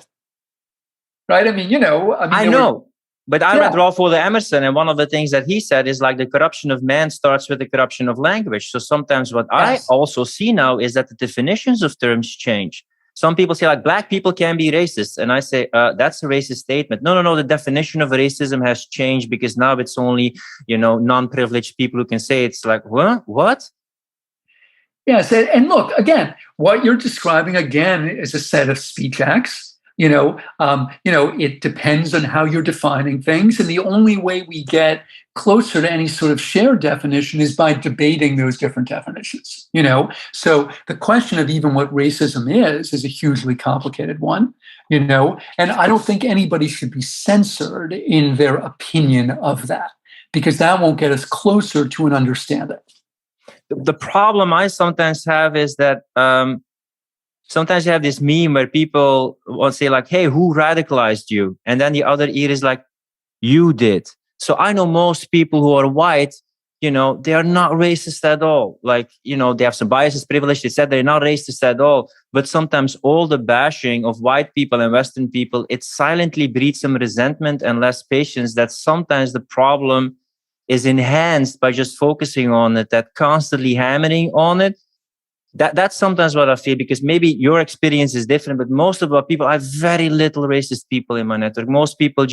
right? I know. But I read Ralph Waldo Emerson, and one of the things that he said is like the corruption of man starts with the corruption of language. So sometimes what I also see now is that the definitions of terms change. Some people say like black people can be racist. And I say, that's a racist statement. No. The definition of racism has changed because now it's only, non-privileged people who can say it's like, what? Yes. And look, again, what you're describing again is a set of speech acts. It depends on how you're defining things. And the only way we get closer to any sort of shared definition is by debating those different definitions, So the question of even what racism is a hugely complicated one, and I don't think anybody should be censored in their opinion of that, because that won't get us closer to an understanding. The problem I sometimes have is that, sometimes you have this meme where people will say like, hey, who radicalized you? And then the other ear is like, you did. So I know most people who are white, they are not racist at all. Like, they have some biases, privilege. They said they're not racist at all. But sometimes all the bashing of white people and Western people, it silently breeds some resentment and less patience that sometimes the problem is enhanced by just focusing on it, that constantly hammering on it. That's sometimes what I feel, because maybe your experience is different, but most of our people, I have very little racist people in my network. Most people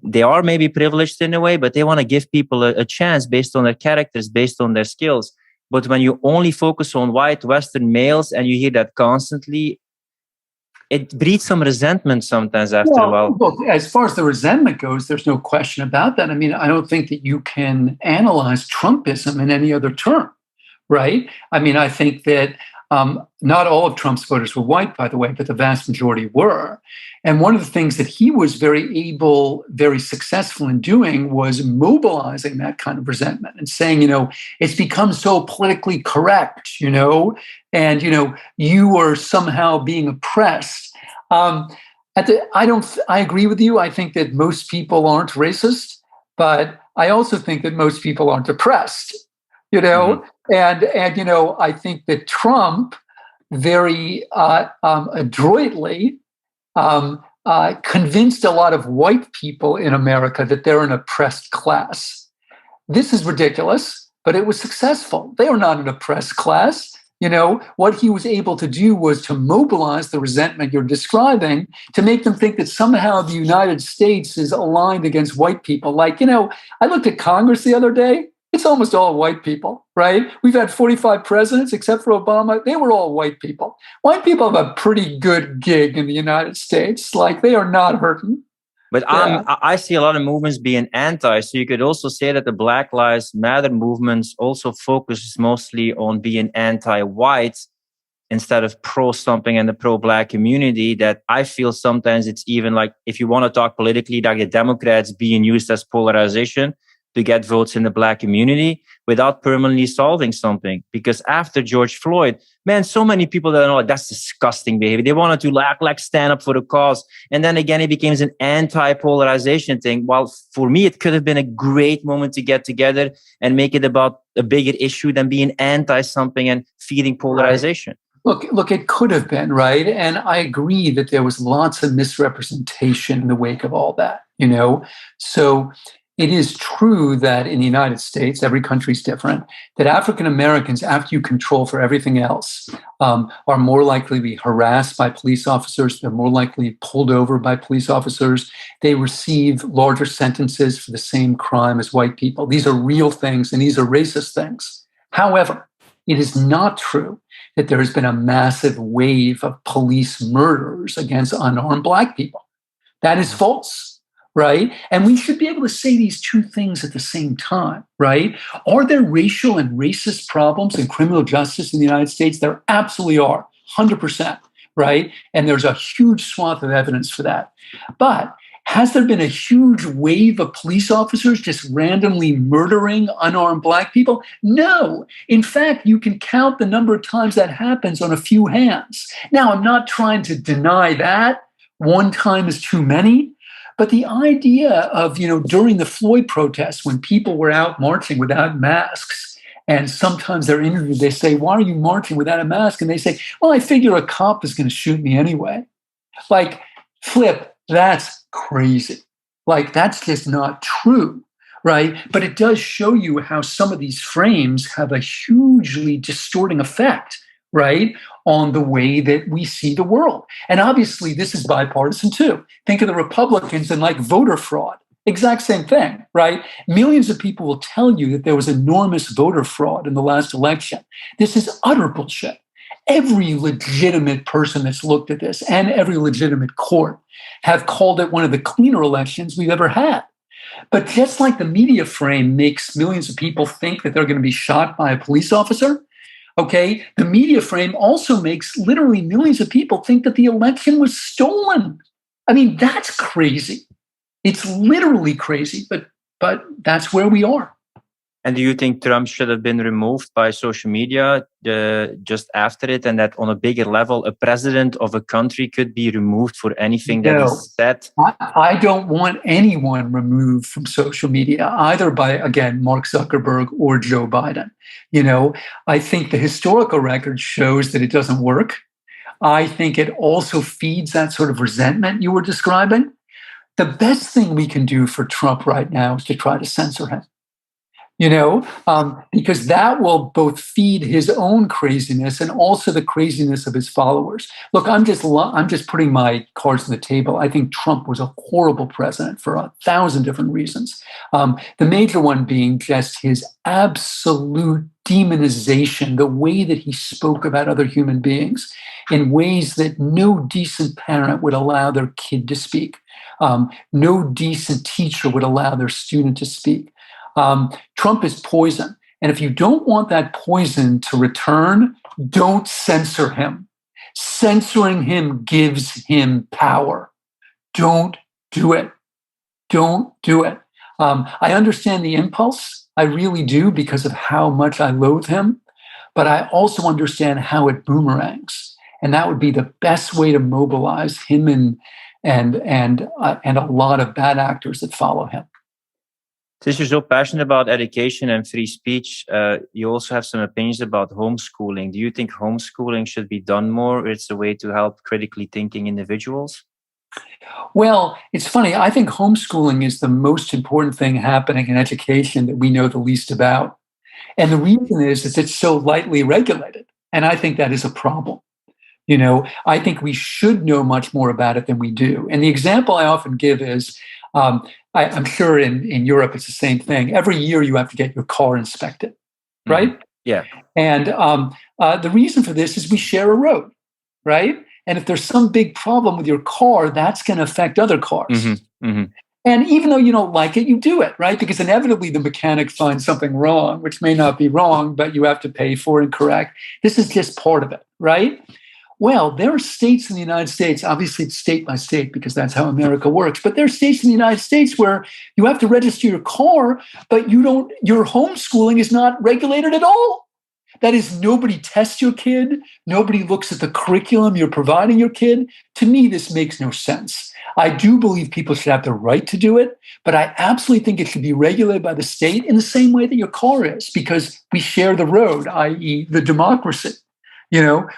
they are maybe privileged in a way, but they want to give people a chance based on their characters, based on their skills. But when you only focus on white Western males and you hear that constantly, it breeds some resentment sometimes after a Well, while. look, as far as the resentment goes, there's no question about that. I mean, I don't think that you can analyze Trumpism in any other term, right? I mean, I think that not all of Trump's voters were white, by the way, but the vast majority were. And one of the things that he was very successful in doing was mobilizing that kind of resentment and saying, it's become so politically correct, and, you are somehow being oppressed. Um, I agree with you. I think that most people aren't racist, but I also think that most people aren't oppressed, Mhm. and I think that Trump very adroitly convinced a lot of white people in America that they're an oppressed class. This is ridiculous, but it was successful. They are not an oppressed class. What he was able to do was to mobilize the resentment you're describing to make them think that somehow the United States is aligned against white people. Like, I looked at Congress the other day. It's almost all white people, right? We've had 45 presidents, except for Obama. They were all white people. White people have a pretty good gig in the United States. Like, they are not hurting. But Yeah. I see a lot of movements being anti. So you could also say that the Black Lives Matter movements also focuses mostly on being anti-white instead of pro something in the pro-black community. That I feel sometimes it's even like, if you want to talk politically, like the Democrats being used as polarization to get votes in the black community without permanently solving something. Because after George Floyd, man, so many people that know that's disgusting behavior. They wanted to like stand up for the cause. And then again, it becomes an anti-polarization thing. While for me, it could have been a great moment to get together and make it about a bigger issue than being anti something and feeding polarization. Look, it could have been, right? And I agree that there was lots of misrepresentation in the wake of all that, So it is true that in the United States, every country's different, that African Americans, after you control for everything else, are more likely to be harassed by police officers. They're more likely to be pulled over by police officers. They receive larger sentences for the same crime as white people. These are real things, and these are racist things. However, it is not true that there has been a massive wave of police murders against unarmed Black people. That is false, right? And we should be able to say these two things at the same time, right? Are there racial and racist problems in criminal justice in the United States? There absolutely are, 100%, right? And there's a huge swath of evidence for that. But has there been a huge wave of police officers just randomly murdering unarmed Black people? No. In fact, you can count the number of times that happens on a few hands. Now, I'm not trying to deny that. One time is too many. But the idea of, during the Floyd protests, when people were out marching without masks, and sometimes they're interviewed, they say, "Why are you marching without a mask?" And they say, "Well, I figure a cop is going to shoot me anyway." Like, Flip, that's crazy. Like, that's just not true, right? But it does show you how some of these frames have a hugely distorting effect, right, on the way that we see the world. And obviously, this is bipartisan too. Think of the Republicans and like voter fraud. Exact same thing, right? Millions of people will tell you that there was enormous voter fraud in the last election. This is utter bullshit. Every legitimate person that's looked at this and every legitimate court have called it one of the cleaner elections we've ever had. But just like the media frame makes millions of people think that they're going to be shot by a police officer, okay, the media frame also makes literally millions of people think that the election was stolen. I mean, that's crazy. It's literally crazy, but that's where we are. And do you think Trump should have been removed by social media just after it, and that on a bigger level, a president of a country could be removed for anything that he said? I don't want anyone removed from social media, either by, again, Mark Zuckerberg or Joe Biden. I think the historical record shows that it doesn't work. I think it also feeds that sort of resentment you were describing. The best thing we can do for Trump right now is to try to censor him. because that will both feed his own craziness and also the craziness of his followers. Look, I'm just putting my cards on the table. I think Trump was a horrible president for 1,000 different reasons. The major one being just his absolute demonization, the way that he spoke about other human beings in ways that no decent parent would allow their kid to speak. No decent teacher would allow their student to speak. Trump is poison. And if you don't want that poison to return, don't censor him. Censoring him gives him power. Don't do it. Don't do it. I understand the impulse. I really do, because of how much I loathe him. But I also understand how it boomerangs. And that would be the best way to mobilize him and a lot of bad actors that follow him. Since you're so passionate about education and free speech, you also have some opinions about homeschooling. Do you think homeschooling should be done more? It's a way to help critically thinking individuals? Well, it's funny. I think homeschooling is the most important thing happening in education that we know the least about. And the reason is it's so lightly regulated. And I think that is a problem. I think we should know much more about it than we do. And the example I often give is, I'm sure in Europe it's the same thing. Every year you have to get your car inspected, right? Mm-hmm. Yeah. And the reason for this is we share a road, right? And if there's some big problem with your car, that's going to affect other cars. Mm-hmm. Mm-hmm. And even though you don't like it, you do it, right? Because inevitably the mechanic finds something wrong, which may not be wrong, but you have to pay for and correct. This is just part of it, right? Well, there are states in the United States, obviously it's state by state because that's how America works, but there are states in the United States where you have to register your car, but your homeschooling is not regulated at all. That is, nobody tests your kid. Nobody looks at the curriculum you're providing your kid. To me, this makes no sense. I do believe people should have the right to do it, but I absolutely think it should be regulated by the state in the same way that your car is, because we share the road, i.e. the democracy.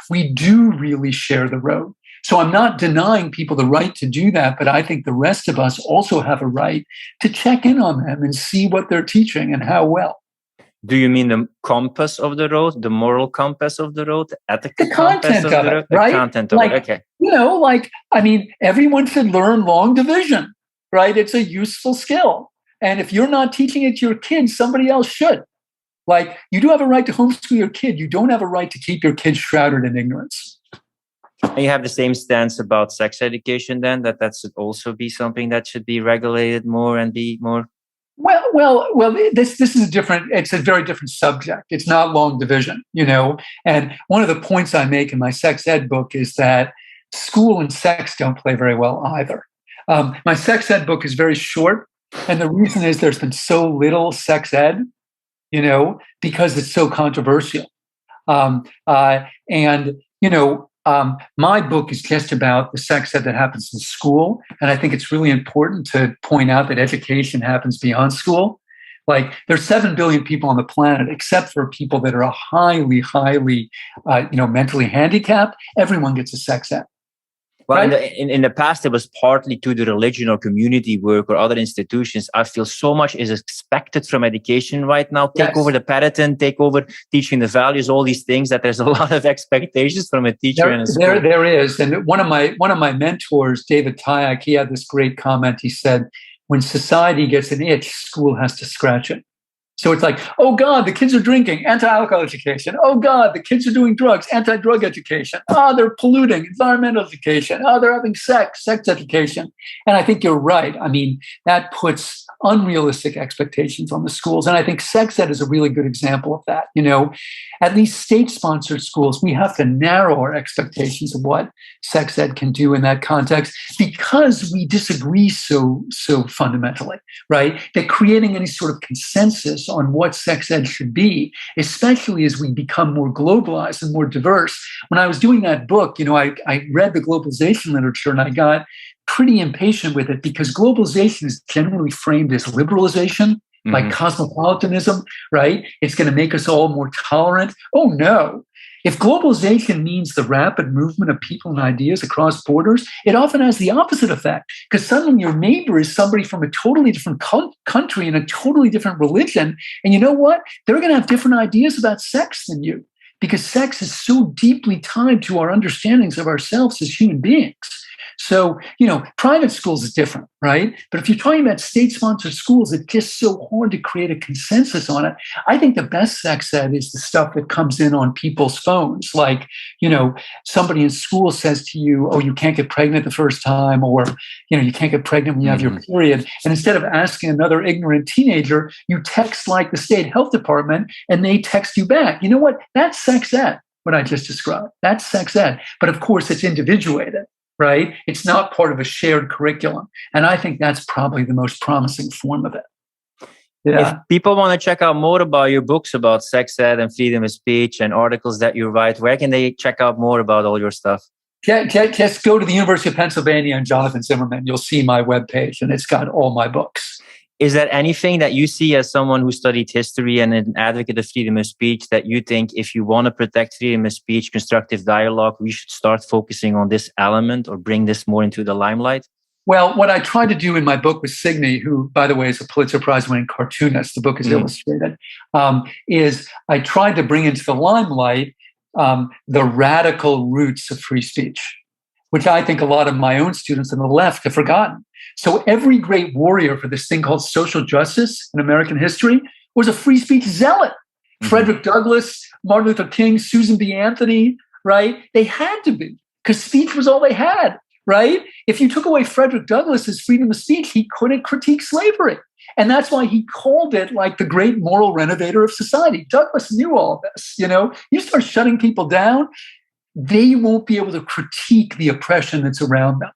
We do really share the road. So I'm not denying people the right to do that, but I think the rest of us also have a right to check in on them and see what they're teaching and how well. Do you mean the compass of the road, the moral compass of the road, the ethical content compass of the road? Right? The content of it, okay. Everyone should learn long division, right? It's a useful skill. And if you're not teaching it to your kids, somebody else should. You do have a right to homeschool your kid. You don't have a right to keep your kids shrouded in ignorance. And you have the same stance about sex education then, that should also be something that should be regulated more and be more? Well, this is it's a very different subject. It's not long division, And one of the points I make in my sex ed book is that school and sex don't play very well either. My sex ed book is very short. And the reason is there's been so little sex ed, because it's so controversial. My book is just about the sex ed that happens in school. And I think it's really important to point out that education happens beyond school. There's 7 billion people on the planet, except for people that are highly, highly, mentally handicapped. Everyone gets a sex ed. Well, right? in the past, it was partly to the religion or community work or other institutions. I feel so much is expected from education right now. Take over the pattern, take over teaching the values, all these things, that there's a lot of expectations from a teacher in a school. There is. And one of my mentors, David Tyack, he had this great comment. He said, when society gets an itch, school has to scratch it. So it's oh God, the kids are drinking, anti-alcohol education. Oh God, the kids are doing drugs, anti-drug education. They're polluting, environmental education. They're having sex education. And I think you're right. I mean, that puts unrealistic expectations on the schools. And I think sex ed is a really good example of that. At least state-sponsored schools, we have to narrow our expectations of what sex ed can do in that context because we disagree so fundamentally, right? That creating any sort of consensus on what sex ed should be, especially as we become more globalized and more diverse. When I was doing that book, I read the globalization literature and I got pretty impatient with it because globalization is generally framed as liberalization, like cosmopolitanism, right? It's going to make us all more tolerant. Oh, no. If globalization means the rapid movement of people and ideas across borders, it often has the opposite effect, because suddenly your neighbor is somebody from a totally different country and a totally different religion. And you know what? They're going to have different ideas about sex than you, because sex is so deeply tied to our understandings of ourselves as human beings. So, private schools is different, right? But if you're talking about state-sponsored schools, it's just so hard to create a consensus on it. I think the best sex ed is the stuff that comes in on people's phones. Like, somebody in school says to you, oh, you can't get pregnant the first time, or, you can't get pregnant when you have your period. And instead of asking another ignorant teenager, you text like the state health department and they text you back. You know what? That's sex ed, what I just described. That's sex ed. But of course, it's individuated. Right? It's not part of a shared curriculum. And I think that's probably the most promising form of it. Yeah. If people want to check out more about your books about sex ed and freedom of speech and articles that you write, where can they check out more about all your stuff? Just go to the University of Pennsylvania and Jonathan Zimmerman. You'll see my webpage, and it's got all my books. Is there anything that you see as someone who studied history and an advocate of freedom of speech that you think if you want to protect freedom of speech, constructive dialogue, we should start focusing on this element or bring this more into the limelight? Well, what I tried to do in my book with Signe, who, by the way, is a Pulitzer Prize-winning cartoonist, the book is illustrated, is I tried to bring into the limelight the radical roots of free speech, which I think a lot of my own students on the left have forgotten. So every great warrior for this thing called social justice in American history was a free speech zealot. Frederick Douglass, Martin Luther King, Susan B. Anthony, right? They had to be, because speech was all they had, right? If you took away Frederick Douglass's freedom of speech, he couldn't critique slavery. And that's why he called it like the great moral renovator of society. Douglass knew all of this, You start shutting people down, they won't be able to critique the oppression that's around them.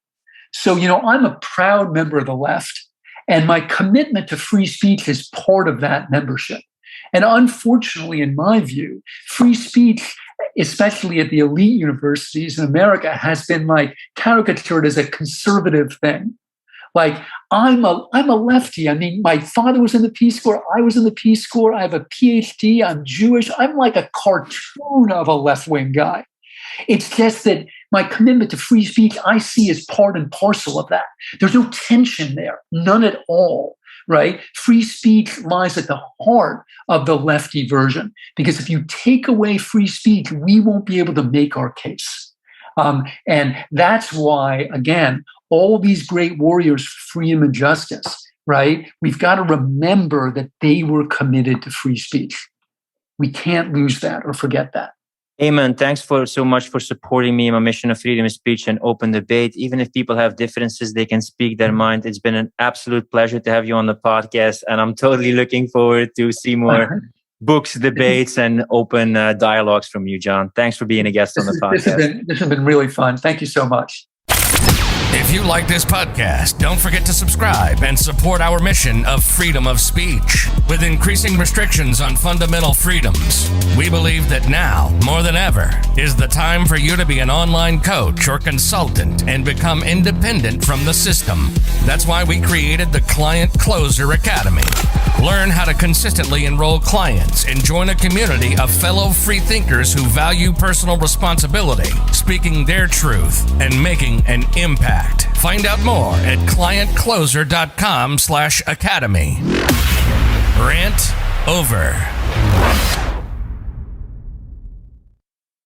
So, I'm a proud member of the left, and my commitment to free speech is part of that membership. And unfortunately, in my view, free speech, especially at the elite universities in America, has been caricatured as a conservative thing. Like, I'm a lefty. I mean, my father was in the Peace Corps. I was in the Peace Corps. I have a PhD. I'm Jewish. I'm like a cartoon of a left-wing guy. It's just that my commitment to free speech, I see as part and parcel of that. There's no tension there, none at all, right? Free speech lies at the heart of the lefty version, because if you take away free speech, we won't be able to make our case. And that's why, again, all these great warriors for freedom and justice, right? We've got to remember that they were committed to free speech. We can't lose that or forget that. Amen. Thanks so much for supporting me in my mission of freedom of speech and open debate. Even if people have differences, they can speak their mind. It's been an absolute pleasure to have you on the podcast, and I'm totally looking forward to see more books, debates, and open dialogues from you, John. Thanks for being a guest on the podcast. This has been really fun. Thank you so much. If you like this podcast, don't forget to subscribe and support our mission of freedom of speech. With increasing restrictions on fundamental freedoms, we believe that now, more than ever, is the time for you to be an online coach or consultant and become independent from the system. That's why we created the Client Closer Academy. Learn how to consistently enroll clients and join a community of fellow free thinkers who value personal responsibility, speaking their truth, and making an impact. Find out more at clientcloser.com/academy. Rant over.